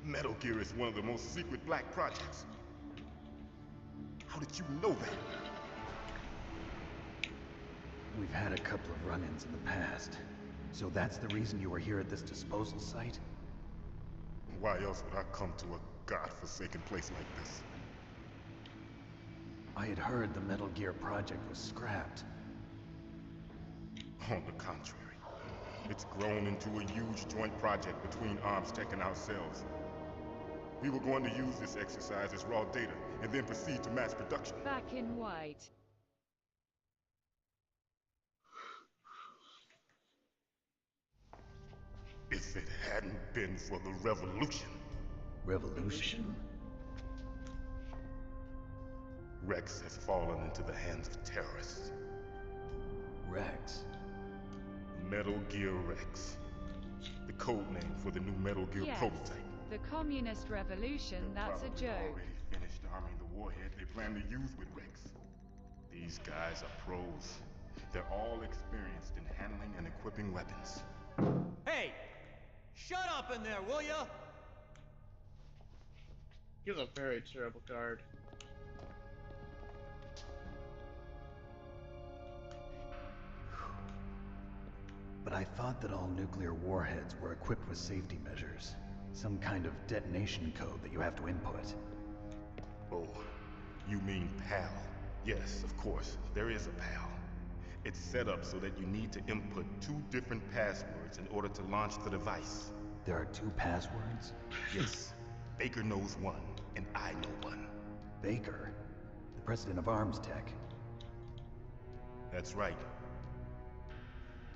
Metal Gear is one of the most secret black projects. How did you know that? We've had a couple of run-ins in the past. So that's the reason you were here at this disposal site? Why else would I come to a godforsaken place like this? I had heard the Metal Gear project was scrapped. On the contrary, it's grown into a huge joint project between ArmsTech and ourselves. We were going to use this exercise as raw data and then proceed to mass production. Back in white. If it hadn't been for the revolution. Revolution? Rex has fallen into the hands of terrorists. Rex? Metal Gear Rex. The code name for the new Metal Gear Yes, prototype. the communist revolution, that's a Probably joke. already finished arming the warhead they plan to use with Rex. These guys are pros. They're all experienced in handling and equipping weapons. Hey! Shut up in there, will ya? He's a very terrible guard. But I thought that all nuclear warheads were equipped with safety measures. Some kind of detonation code that you have to input. Oh, you mean PAL? Yes, of course, there is a PAL. It's set up so that you need to input 2 different passwords in order to launch the device. There are 2 passwords? Yes. Baker knows one, and I know one. Baker? The president of ArmsTech? That's right.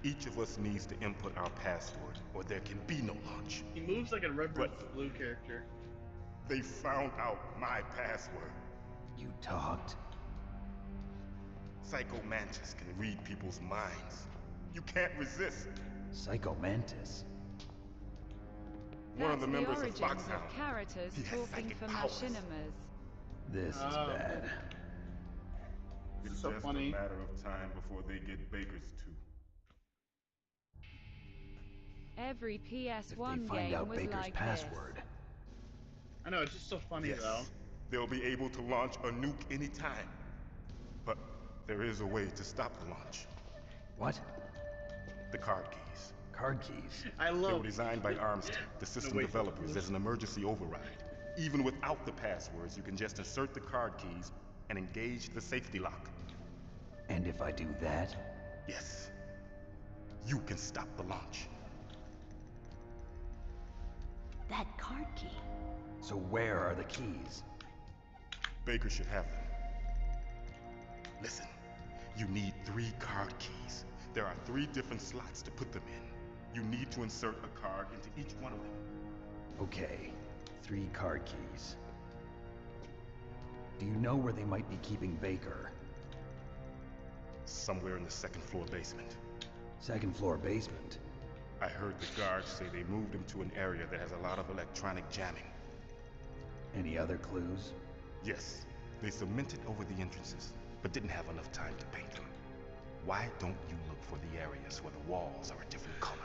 Each of us needs to input our password, or there can be no launch. He moves like a Red vs. Blue character. They found out my password. You talked? Psycho Mantis can read people's minds. You can't resist. Psycho Mantis? One of the That's members of origins Foxhound. of characters He has talking psychic for powers. machinimas. This is bad. It's so just funny. a matter of time before they get Baker's too. Every If they PS1 find game out was Baker's like password, I know, it's just so funny Yes, though. they'll be able to launch a nuke anytime. But there is a way to stop the launch. What? The card keys. Card keys? I They love were designed by ArmsTech, the system wait. developers, as an emergency override. Even without the passwords, you can just insert the card keys and engage the safety lock. And if I do that? Yes. You can stop the launch. That card key. So where are the keys? Baker should have them. Listen, you need 3 card keys. There are 3 different slots to put them in. You need to insert a card into each one of them. Okay, 3 card keys. Do you know where they might be keeping Baker? Somewhere in the 2nd floor basement. 2nd floor basement? I heard the guards say they moved him to an area that has a lot of electronic jamming. Any other clues? Yes, they cemented over the entrances, but didn't have enough time to paint them. Why don't you look for the areas where the walls are a different color?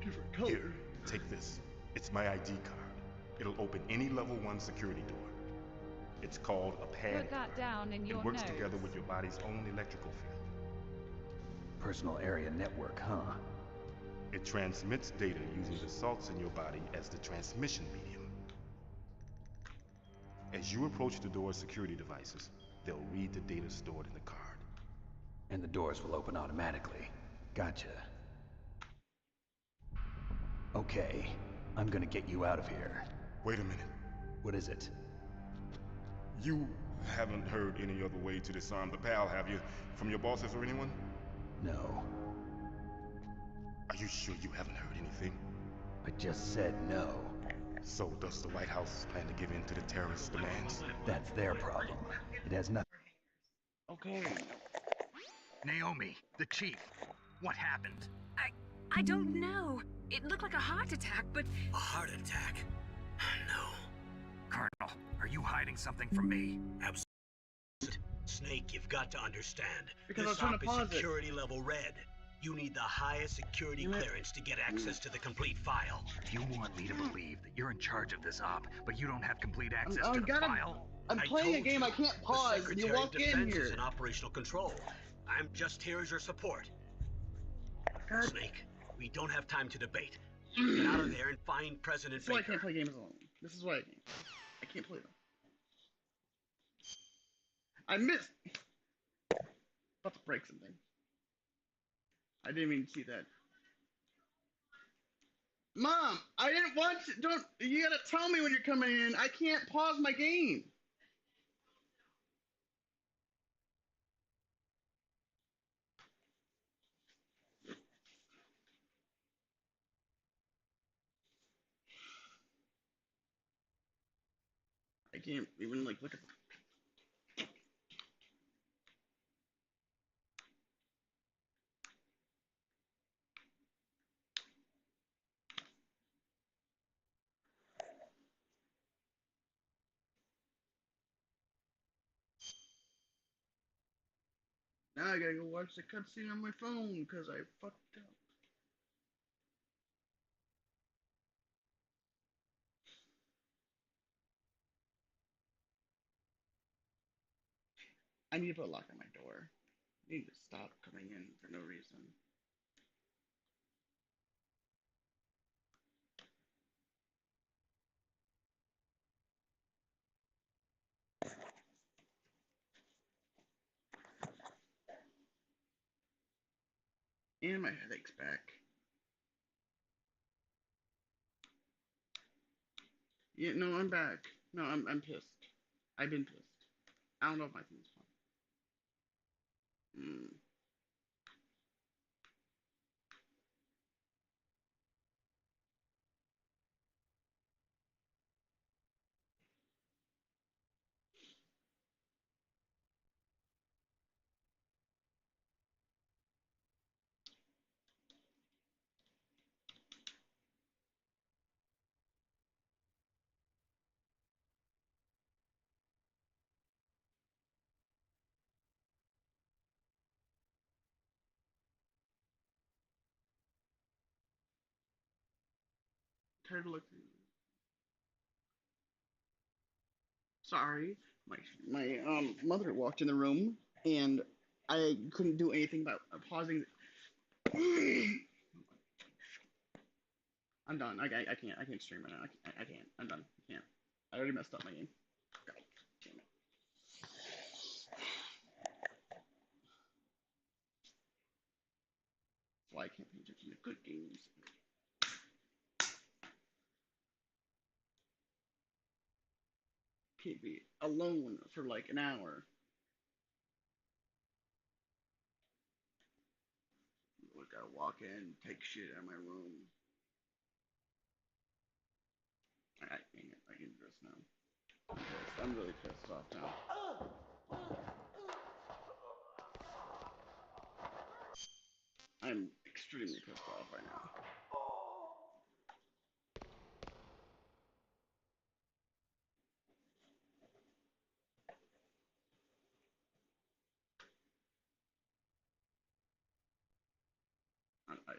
different color. Here, take this. It's my ID card. It'll open any level 1 security door. It's called a pad Put that card. down in your It works notes. together with your body's own electrical field. Personal area network, huh? It transmits data using the salts in your body as the transmission medium. As you approach the door's security devices, they'll read the data stored in the card. And the doors will open automatically. Gotcha. Okay, I'm gonna get you out of here. Wait a minute. What is it? You haven't heard any other way to disarm the PAL, have you? From your bosses or anyone? No. Are you sure you haven't heard anything? I just said no. So does the White House plan to give in to the terrorists' demands? That's their problem. It has nothing. Okay. Naomi, the chief. What happened? I don't know. It looked like a heart attack, but A heart attack? No. Colonel, are you hiding something from me? Snake, you've got to understand. Because I was This trying op to is pause it. security level red. You need the highest security clearance to get access to the complete file. You want me to believe that you're in charge of this op, but you don't have complete access I'm to the gonna- file? I'm I playing a told game. you, I can't the pause. You Secretary walk of in Defense is here. in operational control. I'm just here as your support. God. Snake, we don't have time to debate. Get out of there and find President This is why I Baker. can't play games alone. This is why I can't play them. I missed. About to break something. I didn't even see that. Mom, I didn't want to. Don't. You gotta tell me when you're coming in. I can't pause my game. I can't even like look at. Now I gotta go watch the cutscene on my phone because I fucked up. I need to put a lock on my door. I need to stop coming in for no reason. And my headache's back. Yeah, no, I'm back. No, I'm pissed. I've been pissed. I don't know if my thing's fine. Tired of looking. Sorry, my mother walked in the room and I couldn't do anything about pausing. I'm done. I can't stream right now. I can't. I'm done. I can't. I already messed up my game. God damn it. That's why I can't pay attention to good games. Can't be alone for like an hour. I gotta walk in, take shit out of my room. I can do this now. I'm really pissed off now. I'm extremely pissed off right now. I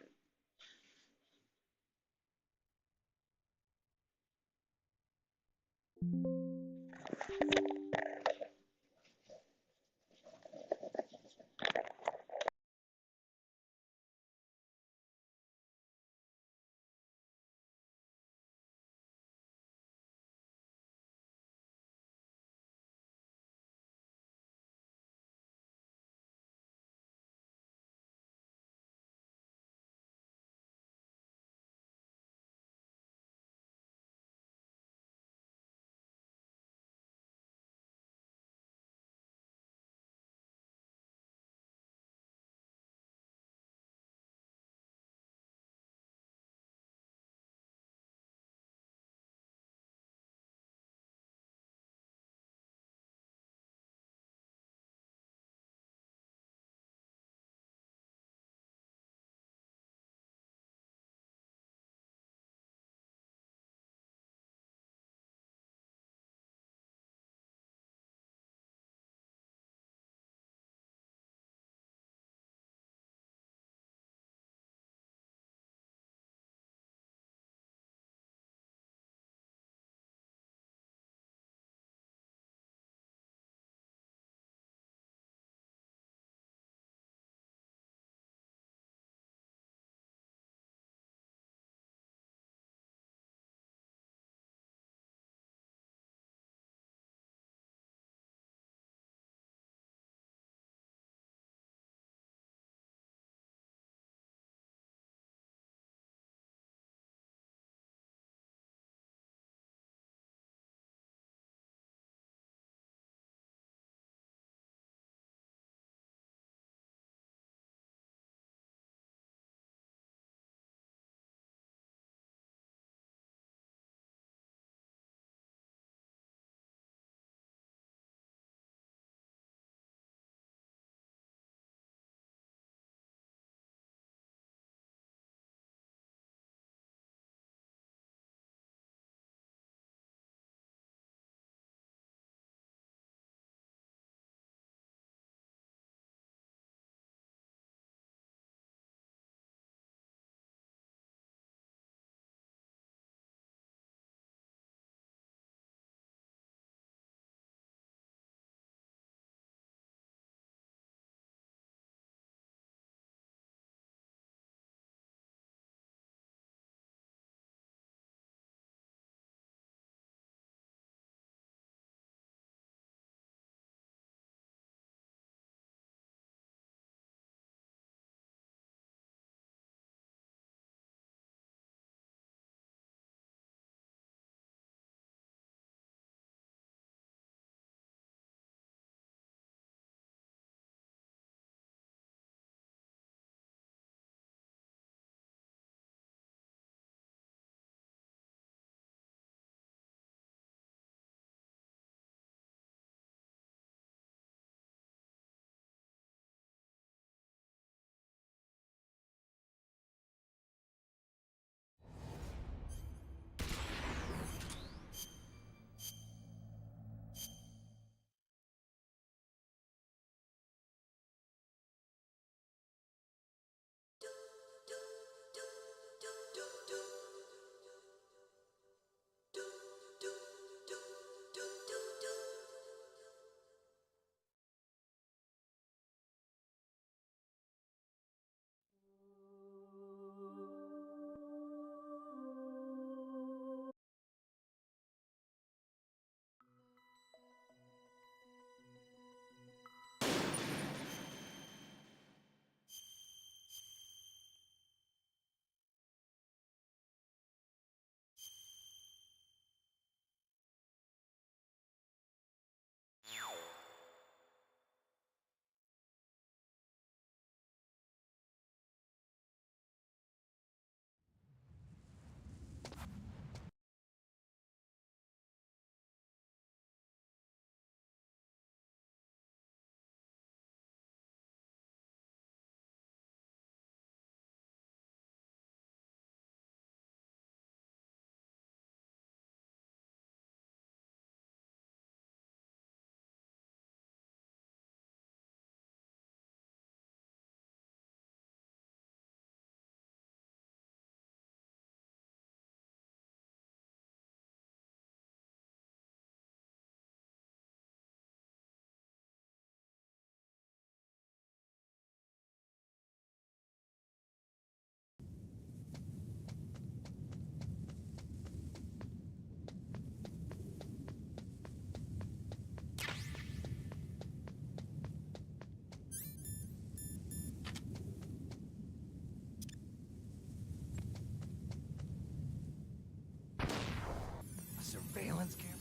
surveillance camera.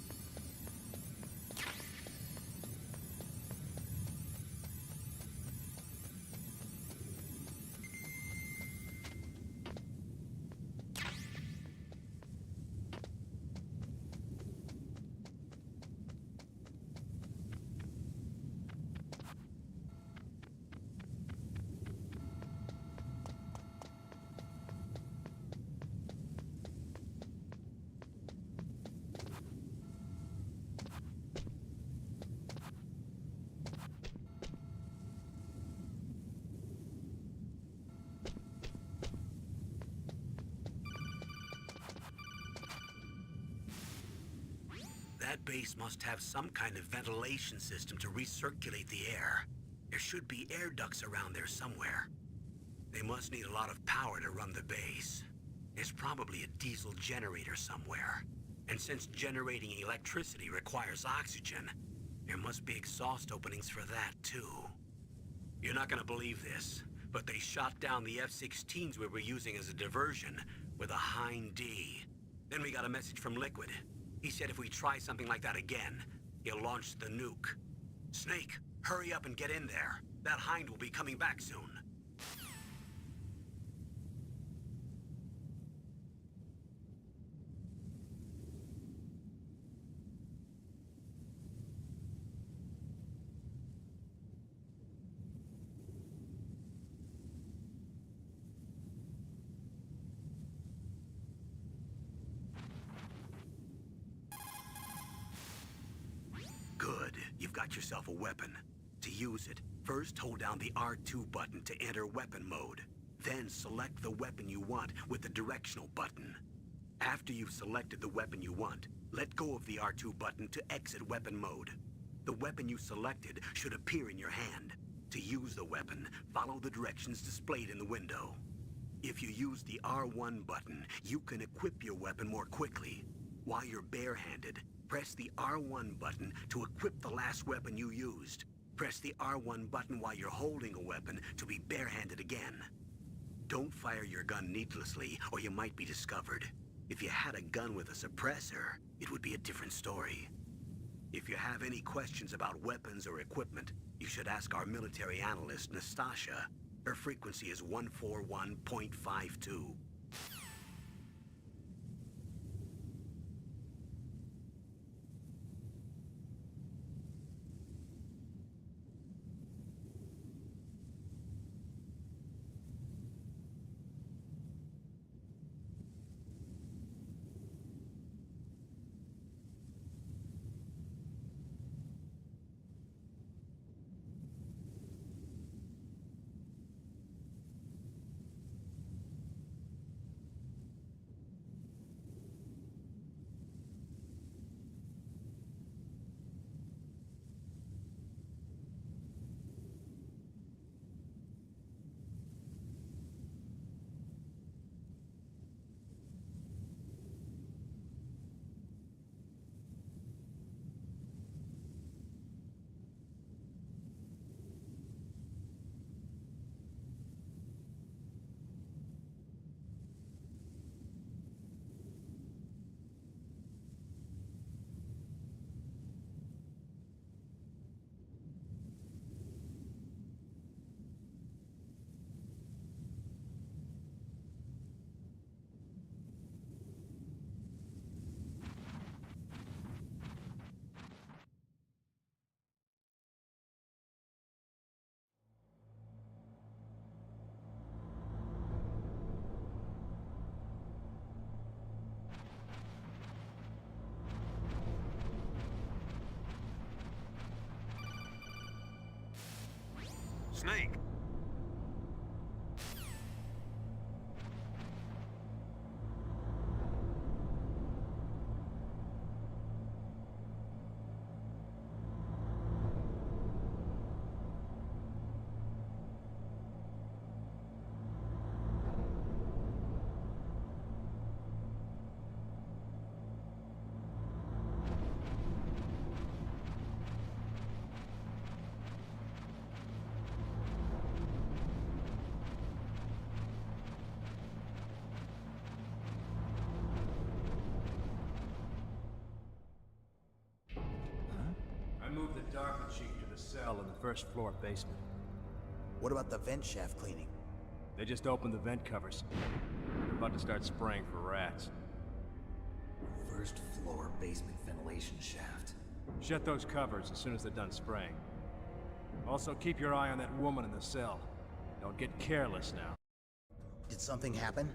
That base must have some kind of ventilation system to recirculate the air. There should be air ducts around there somewhere. They must need a lot of power to run the base. There's probably a diesel generator somewhere. And since generating electricity requires oxygen, there must be exhaust openings for that too. You're not gonna believe this, but they shot down the F-16s we were using as a diversion with a Hind D. Then we got a message from Liquid. He said if we try something like that again, he'll launch the nuke. Snake, hurry up and get in there. That Hind will be coming back soon. You've got yourself a weapon. To use it, first hold down the R2 button to enter weapon mode. Then select the weapon you want with the directional button. After you've selected the weapon you want, let go of the R2 button to exit weapon mode. The weapon you selected should appear in your hand. To use the weapon, follow the directions displayed in the window. If you use the R1 button, you can equip your weapon more quickly. While you're barehanded, press the R1 button to equip the last weapon you used. Press the R1 button while you're holding a weapon to be barehanded again. Don't fire your gun needlessly, or you might be discovered. If you had a gun with a suppressor, it would be a different story. If you have any questions about weapons or equipment, you should ask our military analyst, Nastasha. Her frequency is 141.52. Snake! Dark Chief to the cell in the first floor basement. What about the vent shaft cleaning? They just opened the vent covers. They're about to start spraying for rats. First floor basement ventilation shaft. Shut those covers as soon as they're done spraying. Also, keep your eye on that woman in the cell. Don't get careless now. Did something happen?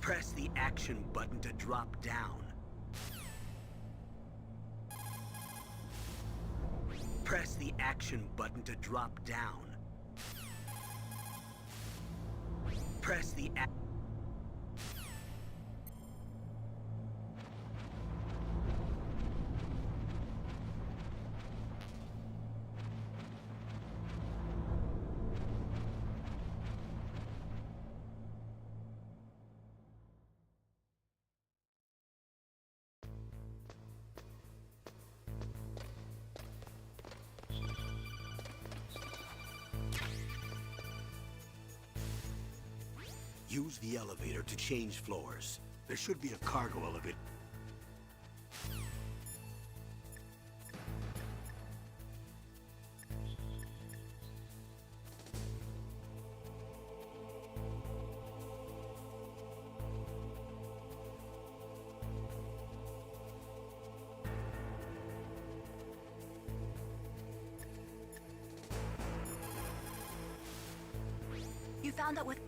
Press the action button to drop down. Press the action button to drop down. Press the Use the elevator to change floors. There should be a cargo elevator. You found out what...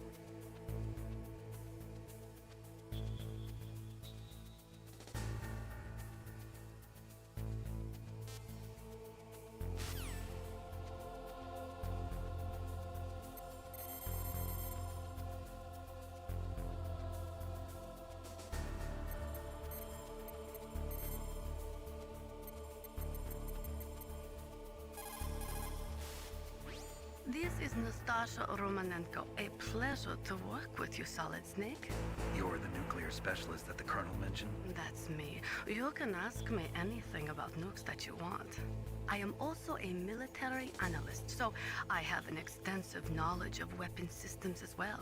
This is Nastasha Romanenko. A pleasure to work with you, Solid Snake. You're the nuclear specialist that the Colonel mentioned? That's me. You can ask me anything about nukes that you want. I am also a military analyst, so I have an extensive knowledge of weapon systems as well.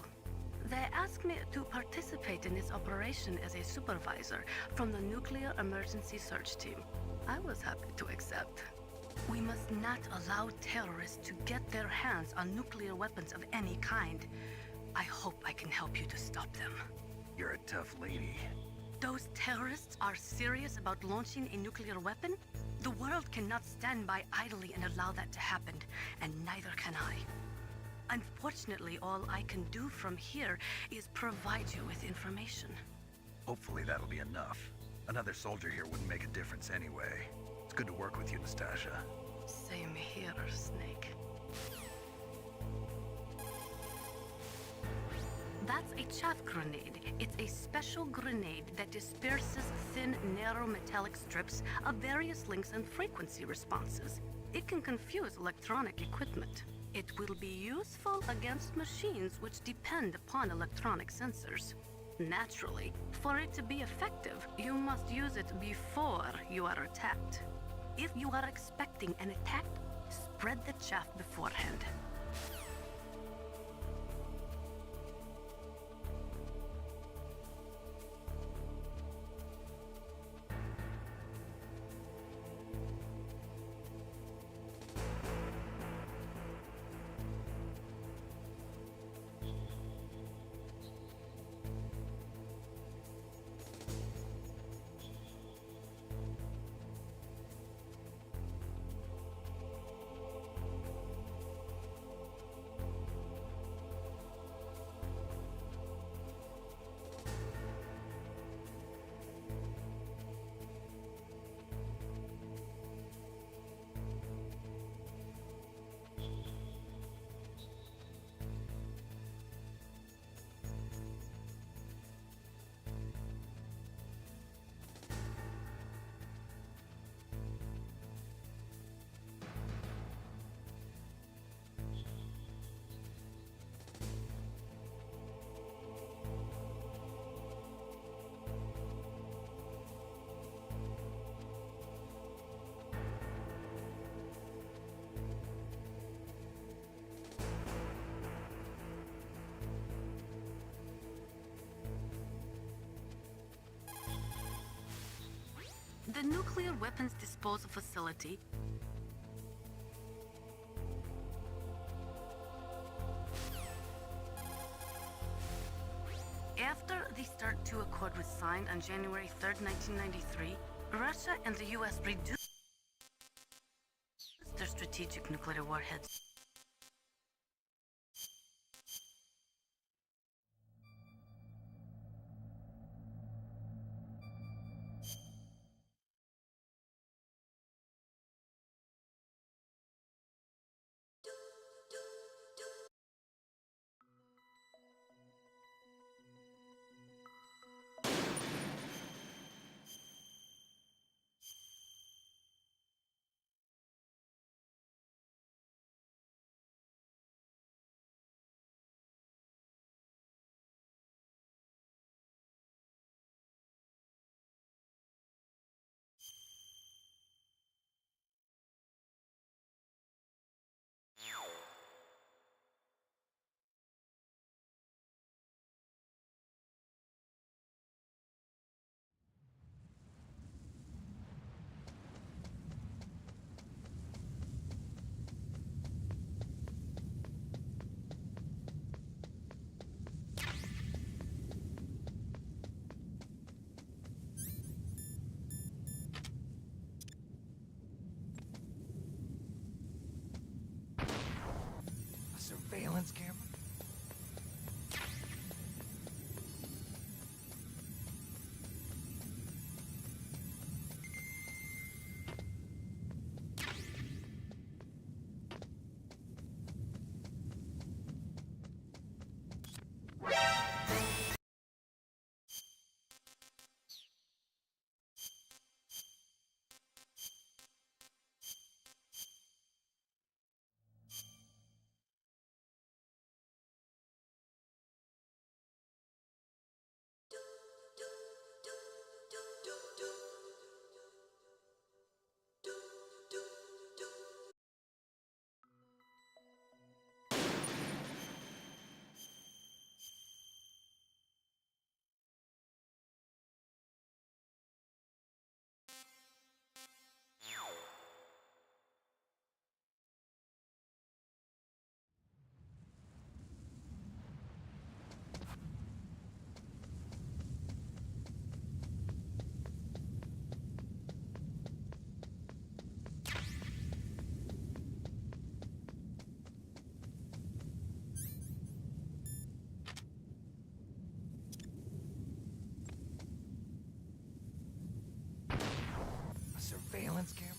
They asked me to participate in this operation as a supervisor from the Nuclear Emergency Search Team. I was happy to accept. We must not allow terrorists to get their hands on nuclear weapons of any kind. I hope I can help you to stop them. You're a tough lady. Those terrorists are serious about launching a nuclear weapon? The world cannot stand by idly and allow that to happen, and neither can I. Unfortunately, all I can do from here is provide you with information. Hopefully that'll be enough. Another soldier here wouldn't make a difference anyway. It's good to work with you, Nastasha. Same here, Snake. That's a chaff grenade. It's a special grenade that disperses thin, narrow metallic strips of various lengths and frequency responses. It can confuse electronic equipment. It will be useful against machines which depend upon electronic sensors. Naturally, for it to be effective, you must use it before you are attacked. If you are expecting an attack, spread the chaff beforehand. The nuclear weapons disposal facility. After the START II Accord was signed on January 3rd, 1993, Russia and the US reduced their strategic nuclear warheads. Surveillance camera? Surveillance camera?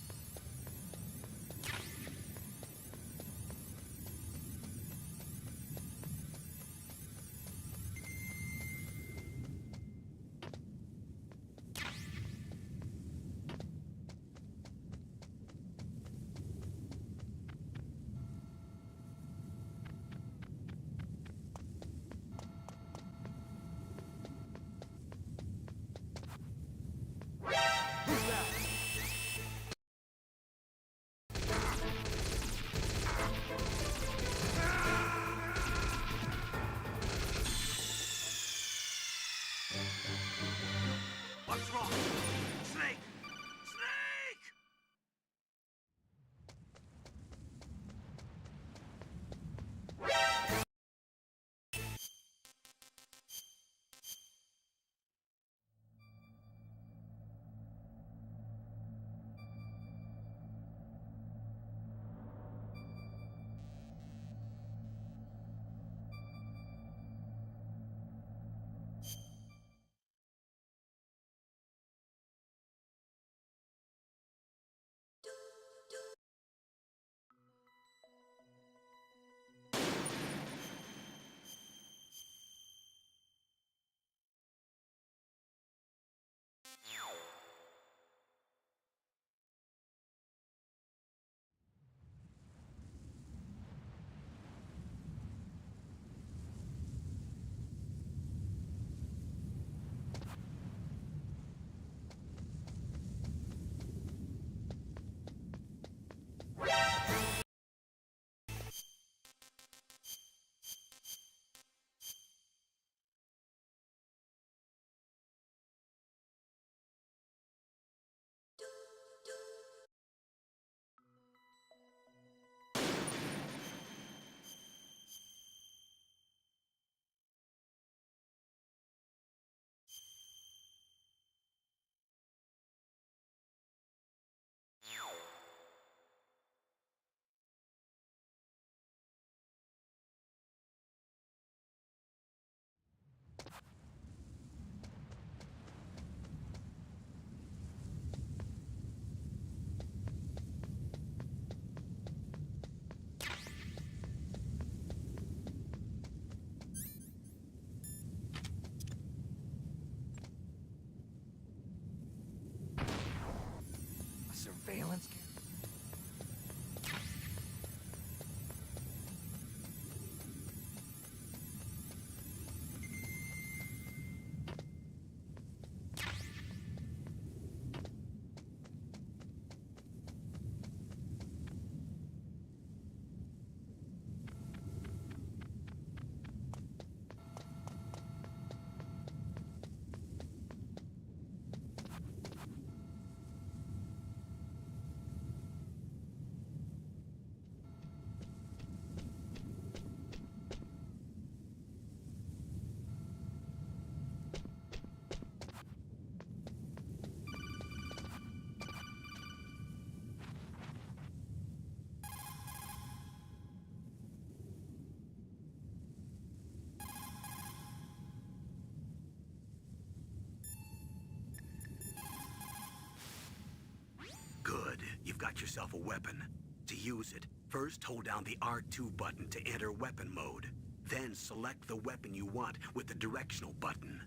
you've got yourself a weapon. To use it, first hold down the R2 button to enter weapon mode. Then select the weapon you want with the directional button.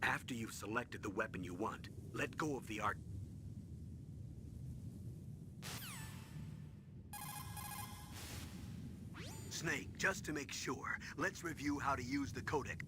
After you've selected the weapon you want, let go of the R... Snake, just to make sure, let's review how to use the codec.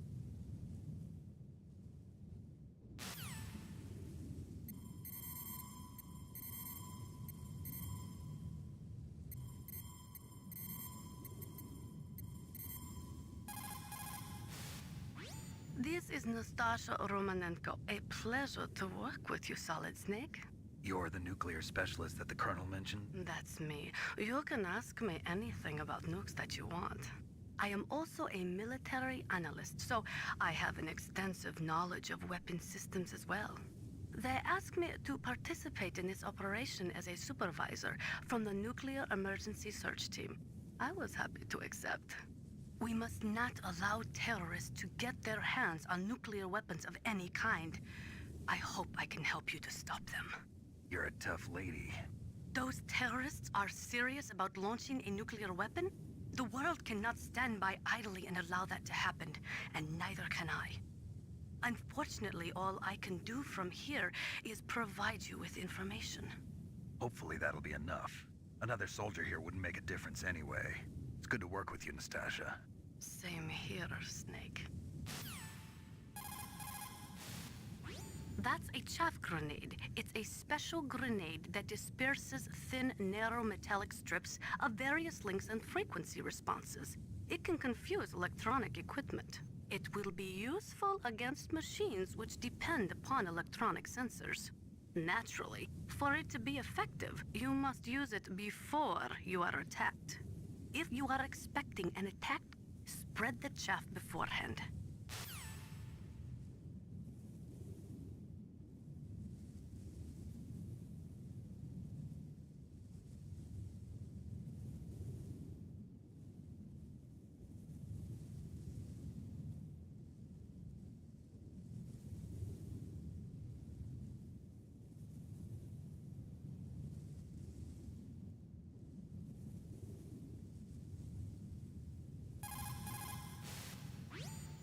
This is Nastasha Romanenko. A pleasure to work with you, Solid Snake. You're the nuclear specialist that the Colonel mentioned? That's me. You can ask me anything about nukes that you want. I am also a military analyst, so I have an extensive knowledge of weapon systems as well. They asked me to participate in this operation as a supervisor from the Nuclear Emergency Search Team. I was happy to accept. We must not allow terrorists to get their hands on nuclear weapons of any kind. I hope I can help you to stop them. You're a tough lady. Those terrorists are serious about launching a nuclear weapon? The world cannot stand by idly and allow that to happen, and neither can I. Unfortunately, all I can do from here is provide you with information. Hopefully that'll be enough. Another soldier here wouldn't make a difference anyway. It's good to work with you, Nastasha. Same here, Snake. That's a chaff grenade. It's a special grenade that disperses thin, narrow metallic strips of various lengths and frequency responses. It can confuse electronic equipment. It will be useful against machines which depend upon electronic sensors. Naturally, for it to be effective, you must use it before you are attacked. If you are expecting an attack, spread the chaff beforehand.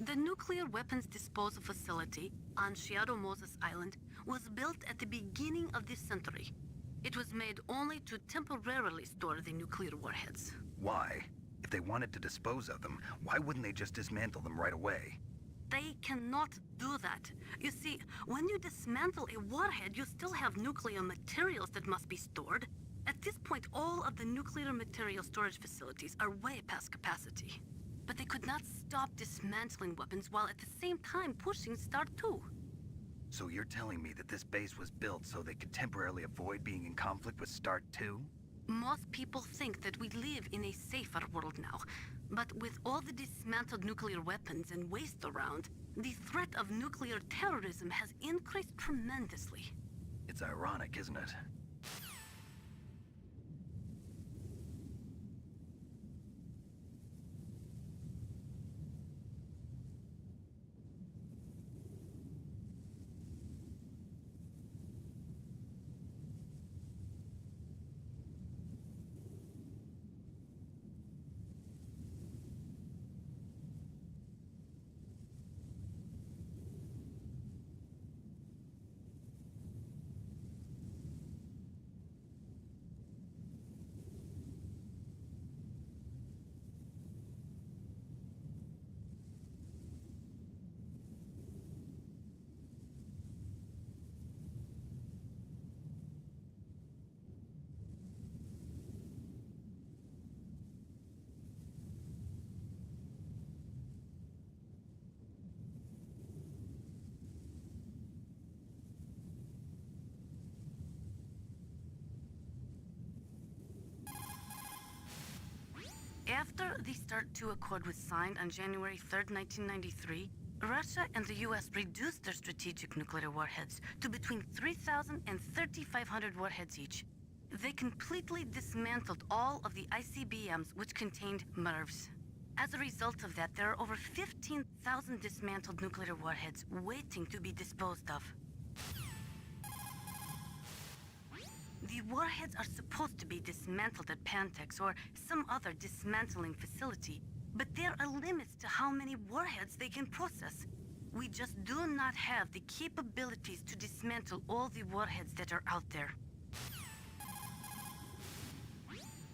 The nuclear weapons disposal facility on Shadow Moses Island was built at the beginning of this century. It was made only to temporarily store the nuclear warheads. Why? If they wanted to dispose of them, why wouldn't they just dismantle them right away? They cannot do that. You see, when you dismantle a warhead, you still have nuclear materials that must be stored. At this point, all of the nuclear material storage facilities are way past capacity. But they could not stop dismantling weapons while at the same time pushing START 2. So you're telling me that this base was built so they could temporarily avoid being in conflict with START 2? Most people think that we live in a safer world now. But with all the dismantled nuclear weapons and waste around, the threat of nuclear terrorism has increased tremendously. It's ironic, isn't it? After the START 2 Accord was signed on January 3rd, 1993, Russia and the US reduced their strategic nuclear warheads to between 3,000 and 3,500 warheads each. They completely dismantled all of the ICBMs which contained MIRVs. As a result of that, there are over 15,000 dismantled nuclear warheads waiting to be disposed of. The warheads are supposed to be dismantled at Pantex or some other dismantling facility, but there are limits to how many warheads they can process. We just do not have the capabilities to dismantle all the warheads that are out there.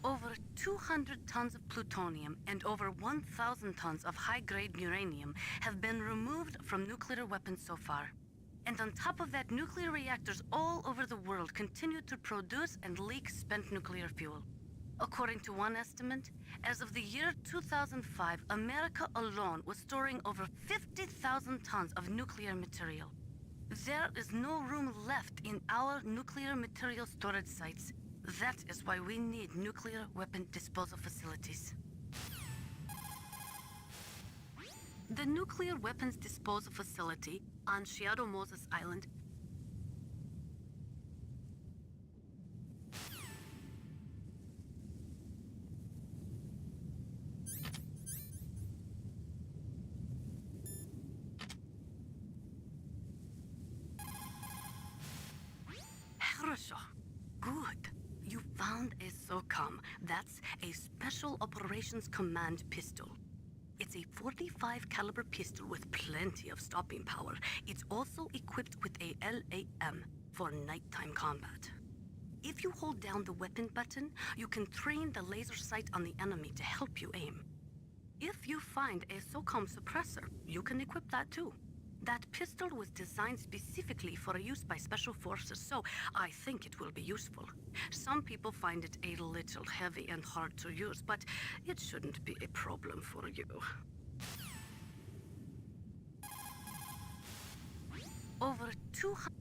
Over 200 tons of plutonium and over 1,000 tons of high-grade uranium have been removed from nuclear weapons so far. And on top of that, nuclear reactors all over the world continue to produce and leak spent nuclear fuel. According to one estimate, as of the year 2005, America alone was storing over 50,000 tons of nuclear material. There is no room left in our nuclear material storage sites. That is why we need nuclear weapon disposal facilities. The nuclear weapons disposal facility on Shadow Moses Island Хорошо. Good. You found a SOCOM. That's a Special Operations Command pistol. It's a 45 caliber pistol with plenty of stopping power. It's also equipped with a LAM for nighttime combat. If you hold down the weapon button, you can train the laser sight on the enemy to help you aim. If you find a SOCOM suppressor, you can equip that too. That pistol was designed specifically for use by special forces, so I think it will be useful. Some people find it a little heavy and hard to use, but it shouldn't be a problem for you. Over 200...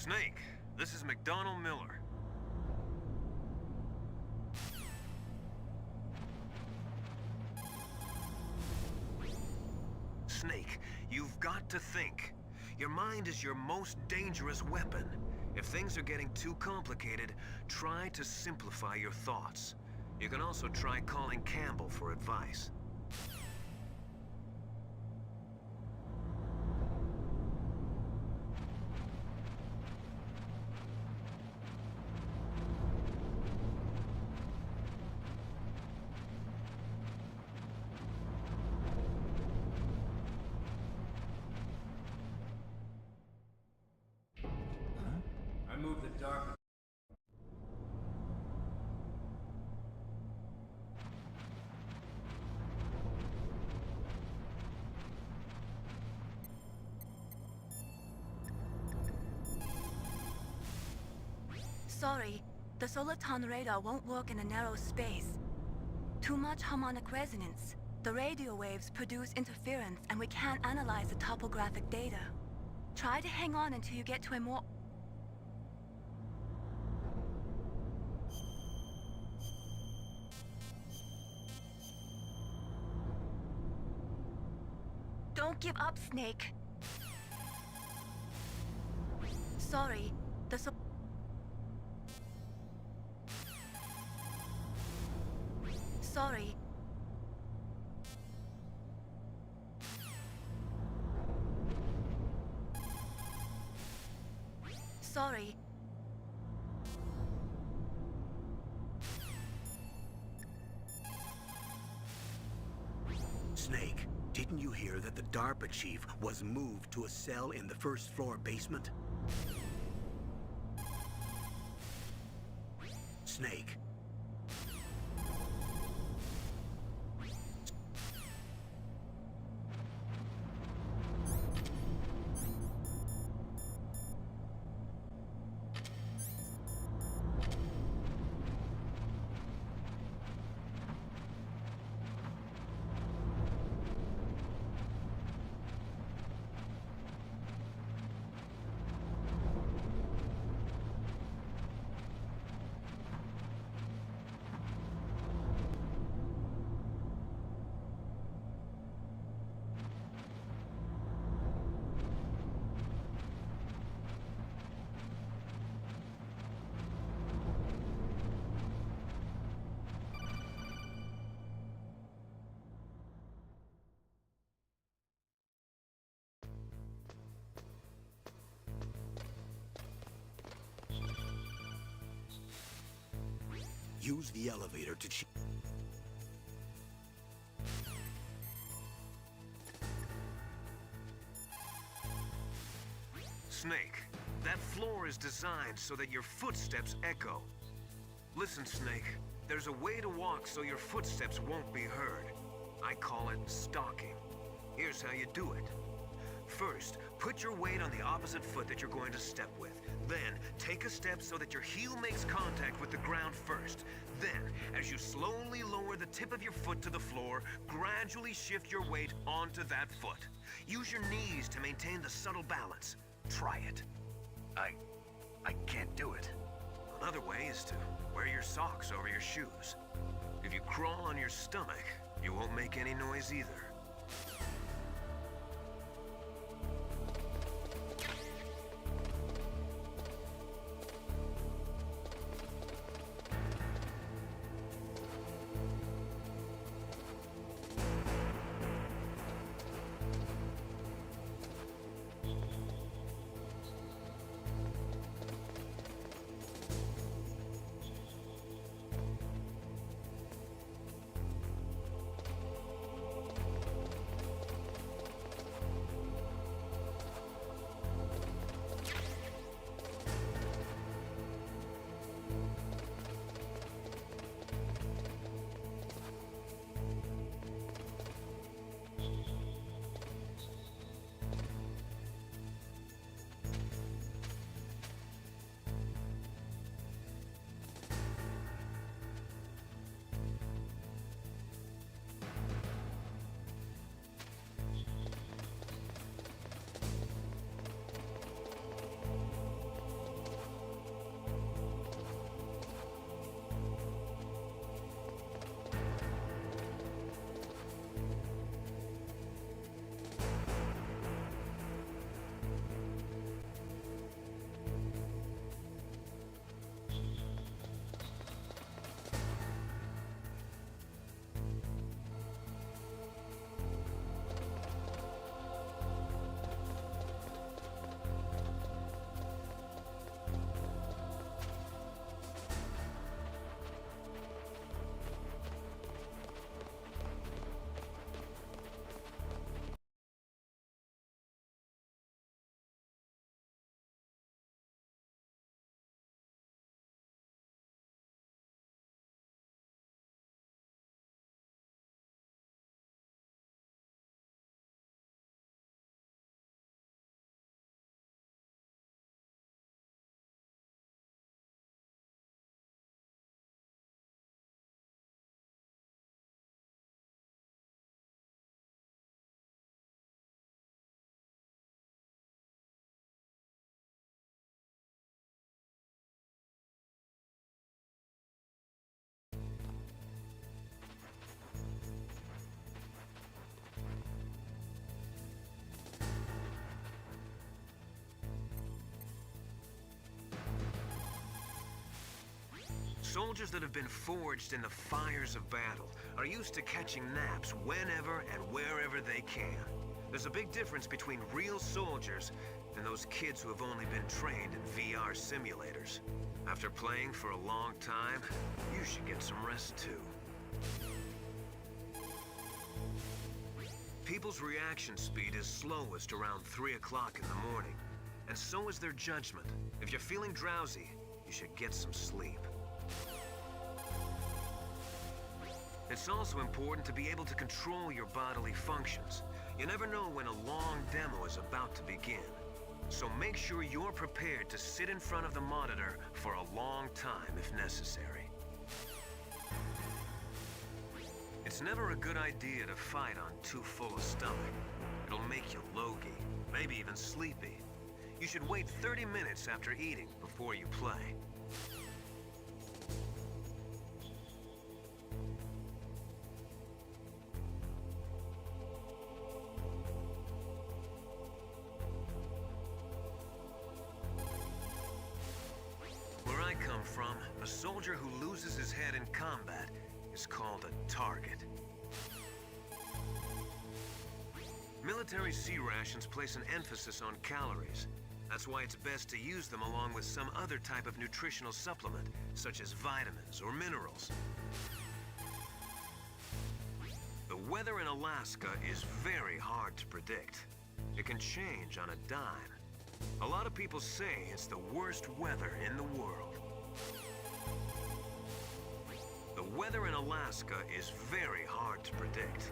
Snake, this is McDonald Miller. Snake, you've got to think. Your mind is your most dangerous weapon. If things are getting too complicated, try to simplify your thoughts. You can also try calling Campbell for advice. Move the dark. Sorry, the Soliton radar won't work in a narrow space. Too much harmonic resonance. The radio waves produce interference and we can't analyze the topographic data. Try to hang on until you get to a more... Don't give up, Snake. Sorry, Sorry. Sorry. Snake, didn't you hear that the DARPA chief was moved to a cell in the first floor basement? Snake. Use the elevator to Snake, that floor is designed so that your footsteps echo. Listen, Snake, there's a way to walk so your footsteps won't be heard. I call it stalking. Here's how you do it. First, put your weight on the opposite foot that you're going to step with. Then, take a step so that your heel makes contact with the ground first. Then, as you slowly lower the tip of your foot to the floor, gradually shift your weight onto that foot. Use your knees to maintain the subtle balance. Try it. I can't do it. Another way is to wear your socks over your shoes. If you crawl on your stomach, you won't make any noise either. Soldiers that have been forged in the fires of battle are used to catching naps whenever and wherever they can. There's a big difference between real soldiers and those kids who have only been trained in VR simulators. After playing for a long time, you should get some rest too. People's reaction speed is slowest around 3 o'clock in the morning, and so is their judgment. If you're feeling drowsy, you should get some sleep. It's also important to be able to control your bodily functions. You never know when a long demo is about to begin. So make sure you're prepared to sit in front of the monitor for a long time if necessary. It's never a good idea to fight on too full a stomach. It'll make you logy, maybe even sleepy. You should wait 30 minutes after eating before you play. Where I come from, a soldier who loses his head in combat is called a target. Military C rations place an emphasis on calories. That's why it's best to use them along with some other type of nutritional supplement, such as vitamins or minerals. The weather in Alaska is very hard to predict. It can change on a dime. A lot of people say it's the worst weather in the world. The weather in Alaska is very hard to predict.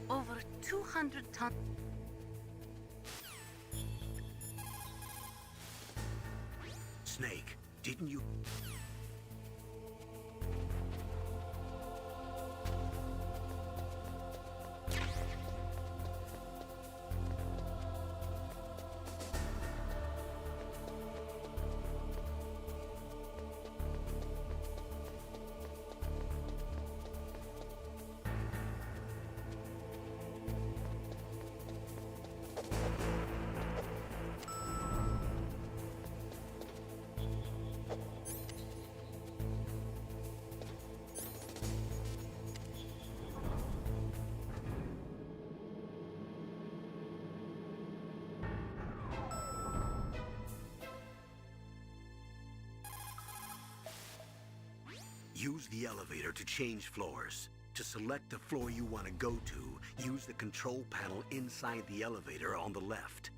Over 200 tons. Snake, didn't you... Use the elevator to change floors. To select the floor you want to go to, use the control panel inside the elevator on the left.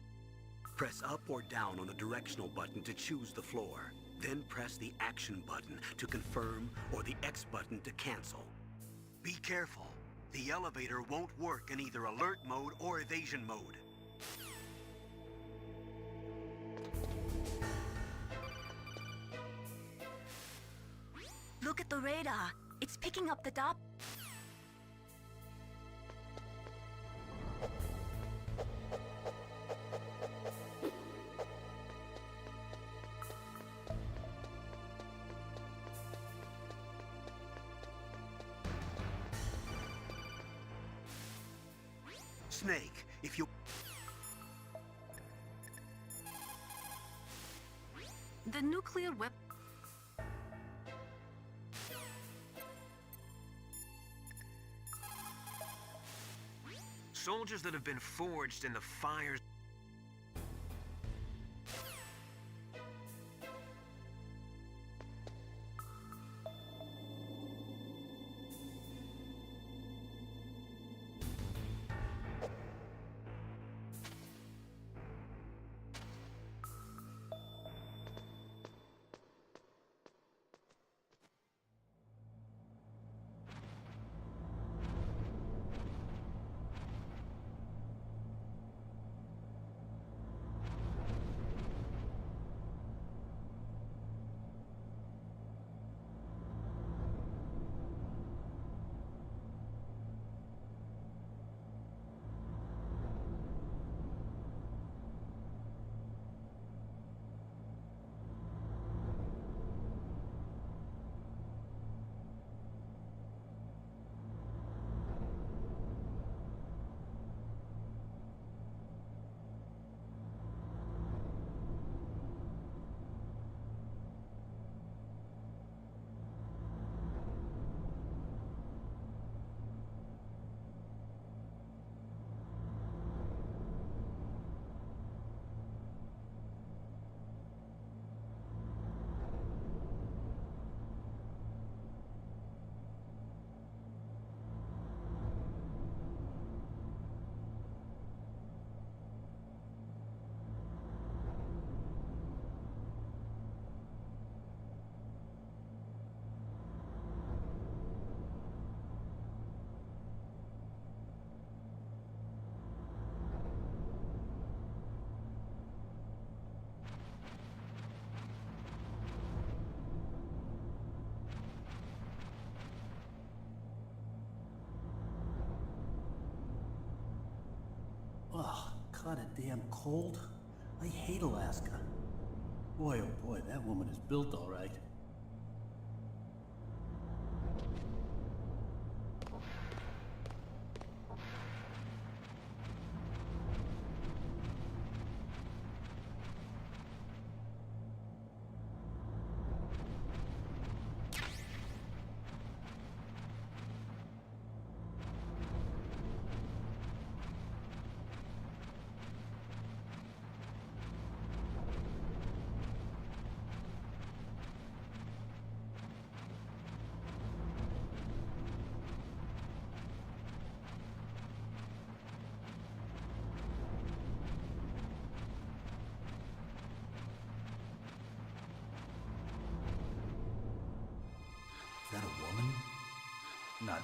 Press up or down on the directional button to choose the floor. Then press the action button to confirm or the X button to cancel. Be careful. The elevator won't work in either alert mode or evasion mode. Look at the radar. It's picking up the Dopp. Snake, if you... The nuclear weapon. Soldiers that have been forged in the fires. kinda damn cold. I hate Alaska. Boy, oh boy, that woman is built all right. Is that a woman? Not.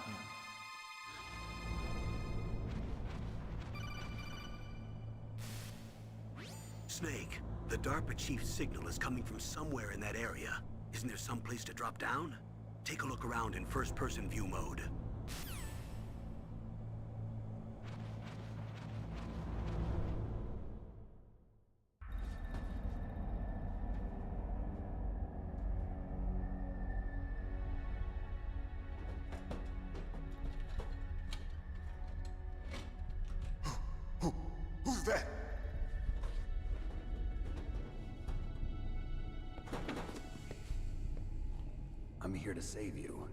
Snake, the DARPA chief's signal is coming from somewhere in that area. Isn't there some place to drop down? Take a look around in first-person view mode. Who's that? I'm here to save you.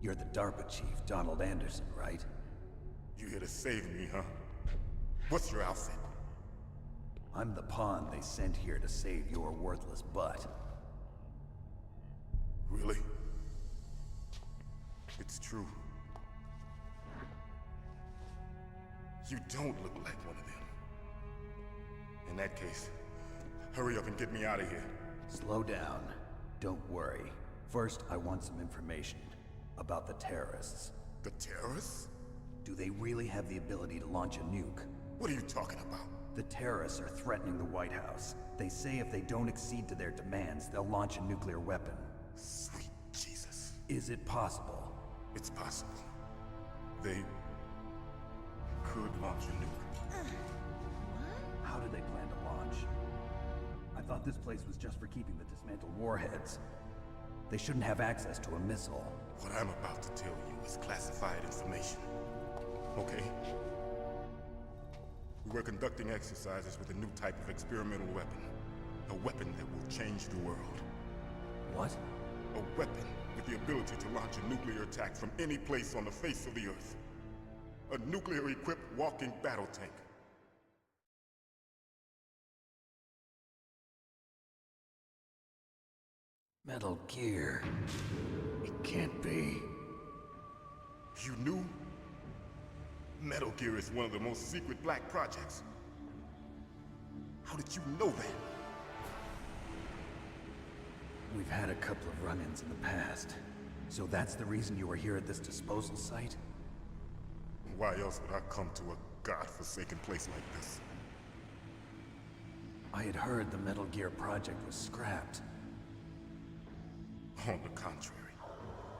You're the DARPA chief, Donald Anderson, right? You here to save me, huh? What's your outfit? I'm the pawn they sent here to save your worthless butt. Really? It's true. You don't look like one of them. In that case, hurry up and get me out of here. Slow down. Don't worry. First, I want some information about the terrorists. The terrorists? Do they really have the ability to launch a nuke? What are you talking about? The terrorists are threatening the White House. They say if they don't accede to their demands, they'll launch a nuclear weapon. Sweet Jesus. Is it possible? It's possible. They could launch a nuke. How do they plan to launch? I thought this place was just for keeping the dismantled warheads. They shouldn't have access to a missile. What I'm about to tell you is classified information. Okay? We were conducting exercises with a new type of experimental weapon. A weapon that will change the world. What? A weapon with the ability to launch a nuclear attack from any place on the face of the Earth. A nuclear-equipped walking battle tank. Metal Gear. It can't be. You knew? Metal Gear is one of the most secret black projects. How did you know that? We've had a couple of run-ins in the past. So that's the reason you were here at this disposal site? Why else would I come to a godforsaken place like this? I had heard the Metal Gear project was scrapped. On the contrary,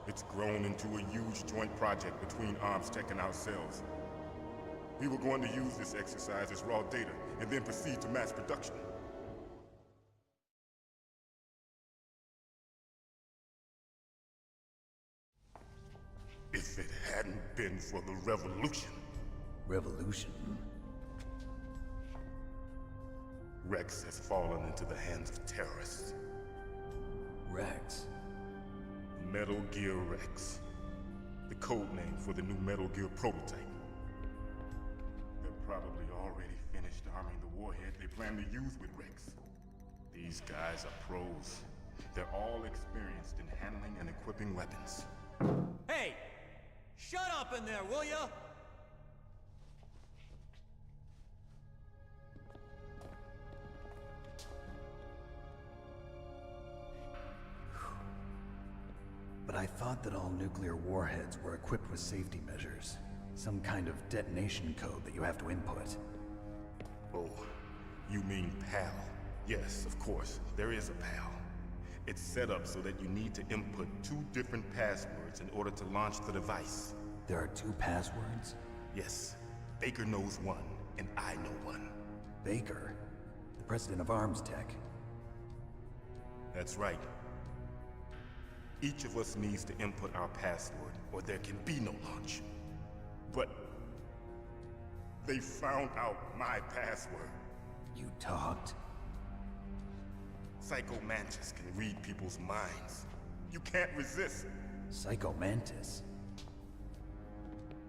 it's grown into a huge joint project between ArmsTech and ourselves. We were going to use this exercise as raw data, and then proceed to mass production. If it hadn't been for the revolution. Revolution? Rex has fallen into the hands of terrorists. Rex? Metal Gear Rex. The code name for the new Metal Gear prototype. They're probably already finished arming the warhead they plan to use with Rex. These guys are pros. They're all experienced in handling and equipping weapons. Hey! Shut up in there, will ya? But I thought that all nuclear warheads were equipped with safety measures. Some kind of detonation code that you have to input. Oh, you mean PAL? Yes, of course, there is a PAL. It's set up so that you need to input 2 different passwords in order to launch the device. There are 2 passwords? Yes. Baker knows one, and I know one. Baker, the president of Arms Tech. That's right. Each of us needs to input our password, or there can be no launch. But they found out my password. You talked? Psycho Mantis can read people's minds. You can't resist. Psycho Mantis?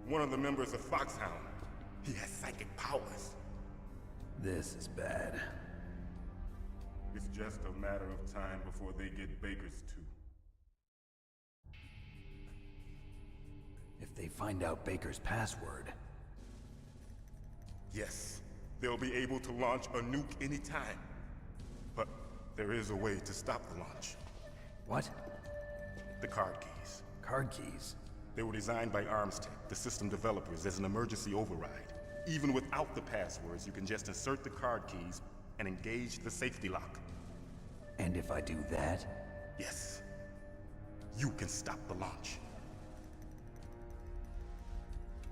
One of the members of Foxhound. He has psychic powers. This is bad. It's just a matter of time before they get Baker's too. If they find out Baker's password... Yes, they'll be able to launch a nuke anytime. But there is a way to stop the launch. What? The card keys. Card keys? They were designed by Arms Tech, the system developers, as an emergency override. Even without the passwords, you can just insert the card keys and engage the safety lock. And if I do that? Yes. You can stop the launch.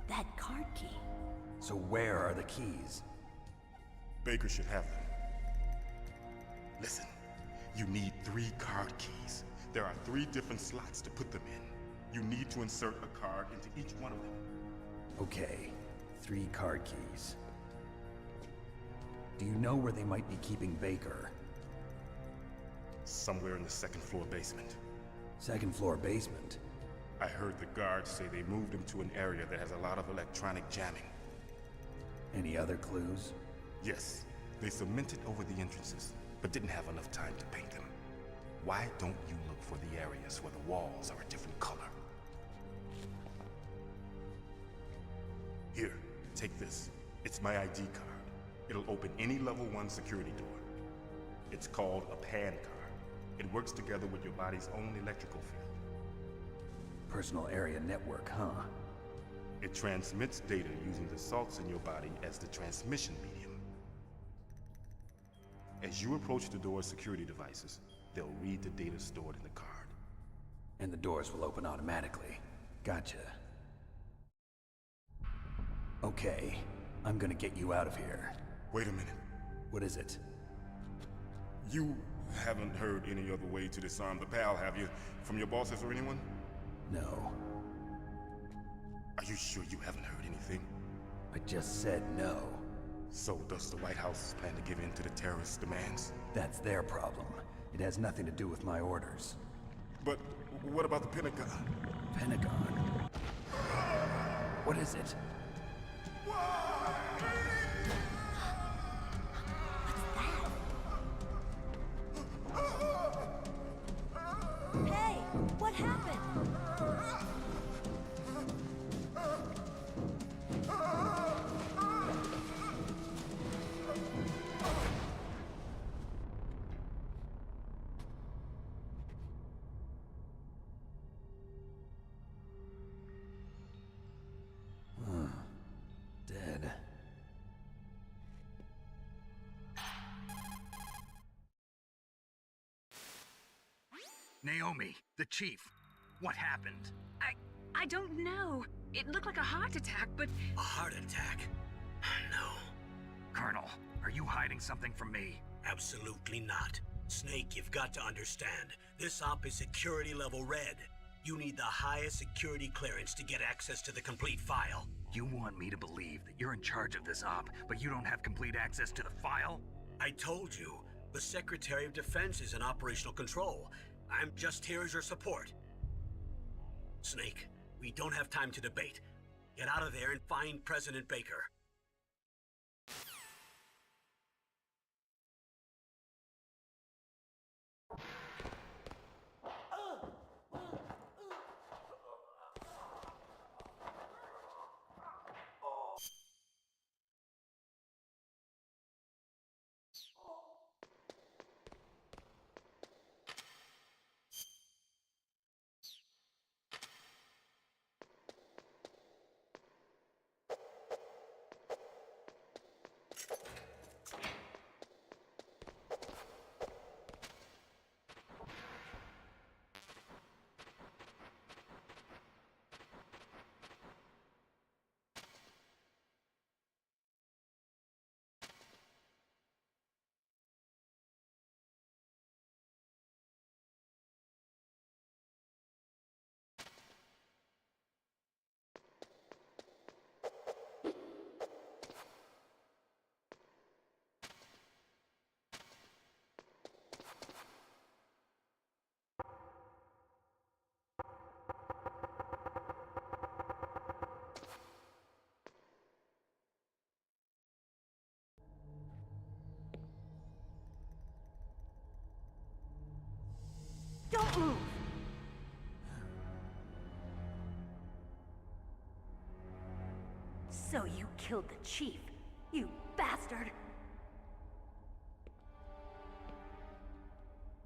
That card key. So where are the keys? Baker should have them. Listen, you need 3 card keys. There are 3 different slots to put them in. You need to insert a card into each one of them. Okay, 3 card keys. Do you know where they might be keeping Baker? Somewhere in the 2nd floor basement. 2nd floor basement? I heard the guards say they moved him to an area that has a lot of electronic jamming. Any other clues? Yes. They cemented over the entrances, but didn't have enough time to paint them. Why don't you look for the areas where the walls are a different color? Here, take this. It's my ID card. It'll open any level 1 security door. It's called a PAN card. It works together with your body's own electrical field. Personal area network, huh? It transmits data using the salts in your body as the transmission medium. As you approach the door's security devices, they'll read the data stored in the card. And the doors will open automatically. Gotcha. Okay, I'm gonna get you out of here. Wait a minute. What is it? You haven't heard any other way to disarm the PAL, have you? From your bosses or anyone? No. Are you sure you haven't heard anything? I just said no. So does the White House plan to give in to the terrorists' demands? That's their problem. It has nothing to do with my orders. But what about the Pentagon? Pentagon? What is it? Hey, what happened? Dead. Naomi, the chief. What happened? I don't know. It looked like a heart attack, but... A heart attack? No. Colonel, are you hiding something from me? Absolutely not. Snake, you've got to understand. This op is security level red. You need the highest security clearance to get access to the complete file. You want me to believe that you're in charge of this op, but you don't have complete access to the file? I told you, the Secretary of Defense is in operational control. I'm just here as your support. Snake, we don't have time to debate. Get out of there and find President Baker. Don't move! So you killed the chief, you bastard!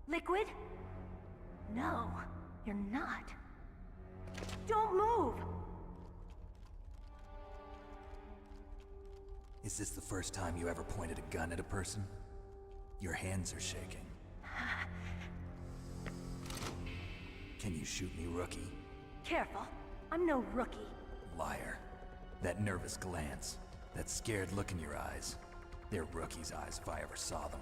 Liquid? No, you're not. Don't move! Is this the first time you ever pointed a gun at a person? Your hands are shaking. Can you shoot me, rookie? Careful, I'm no rookie. Liar. That nervous glance, that scared look in your eyes. They're rookie's eyes if I ever saw them.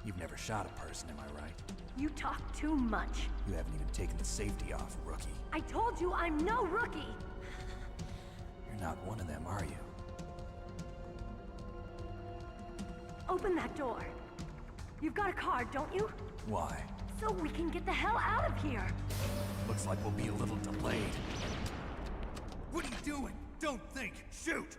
You've never shot a person, am I right? You talk too much. You haven't even taken the safety off, rookie. I told you I'm no rookie! You're not one of them, are you? Open that door. You've got a card, don't you? Why? So we can get the hell out of here! Looks like we'll be a little delayed. What are you doing? Don't think! Shoot!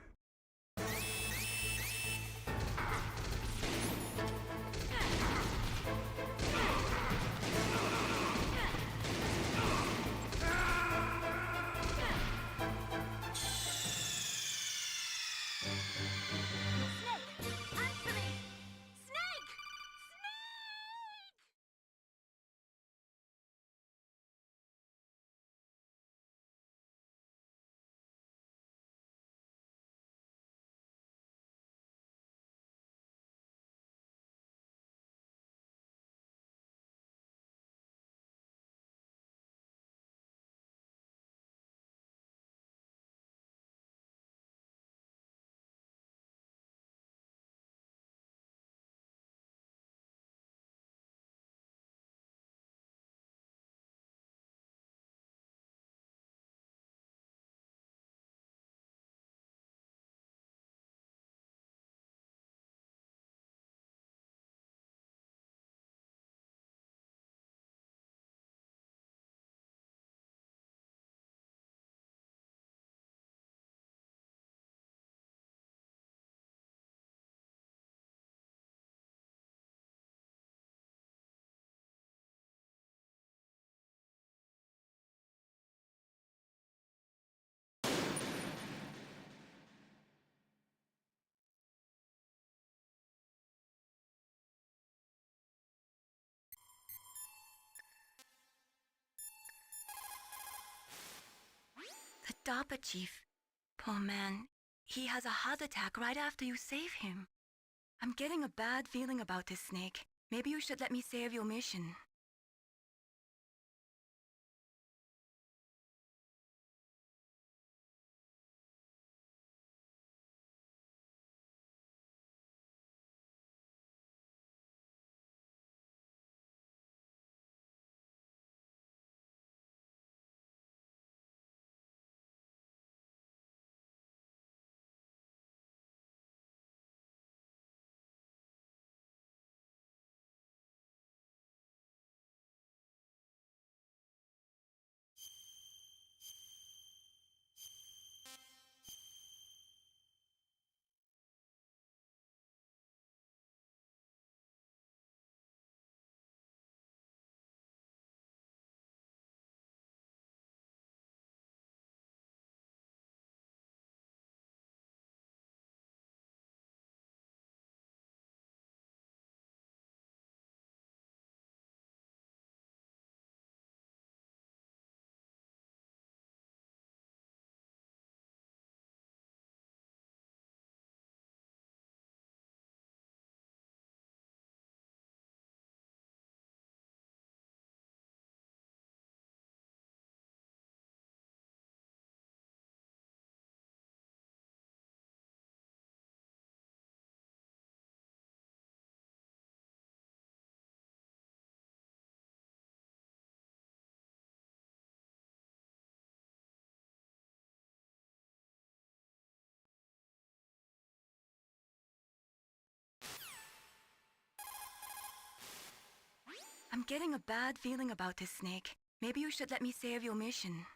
The DARPA chief. Poor man. He has a heart attack right after you save him. I'm getting a bad feeling about this, Snake. Maybe you should let me save your mission. I'm getting a bad feeling about this, Snake. Maybe you should let me save your mission.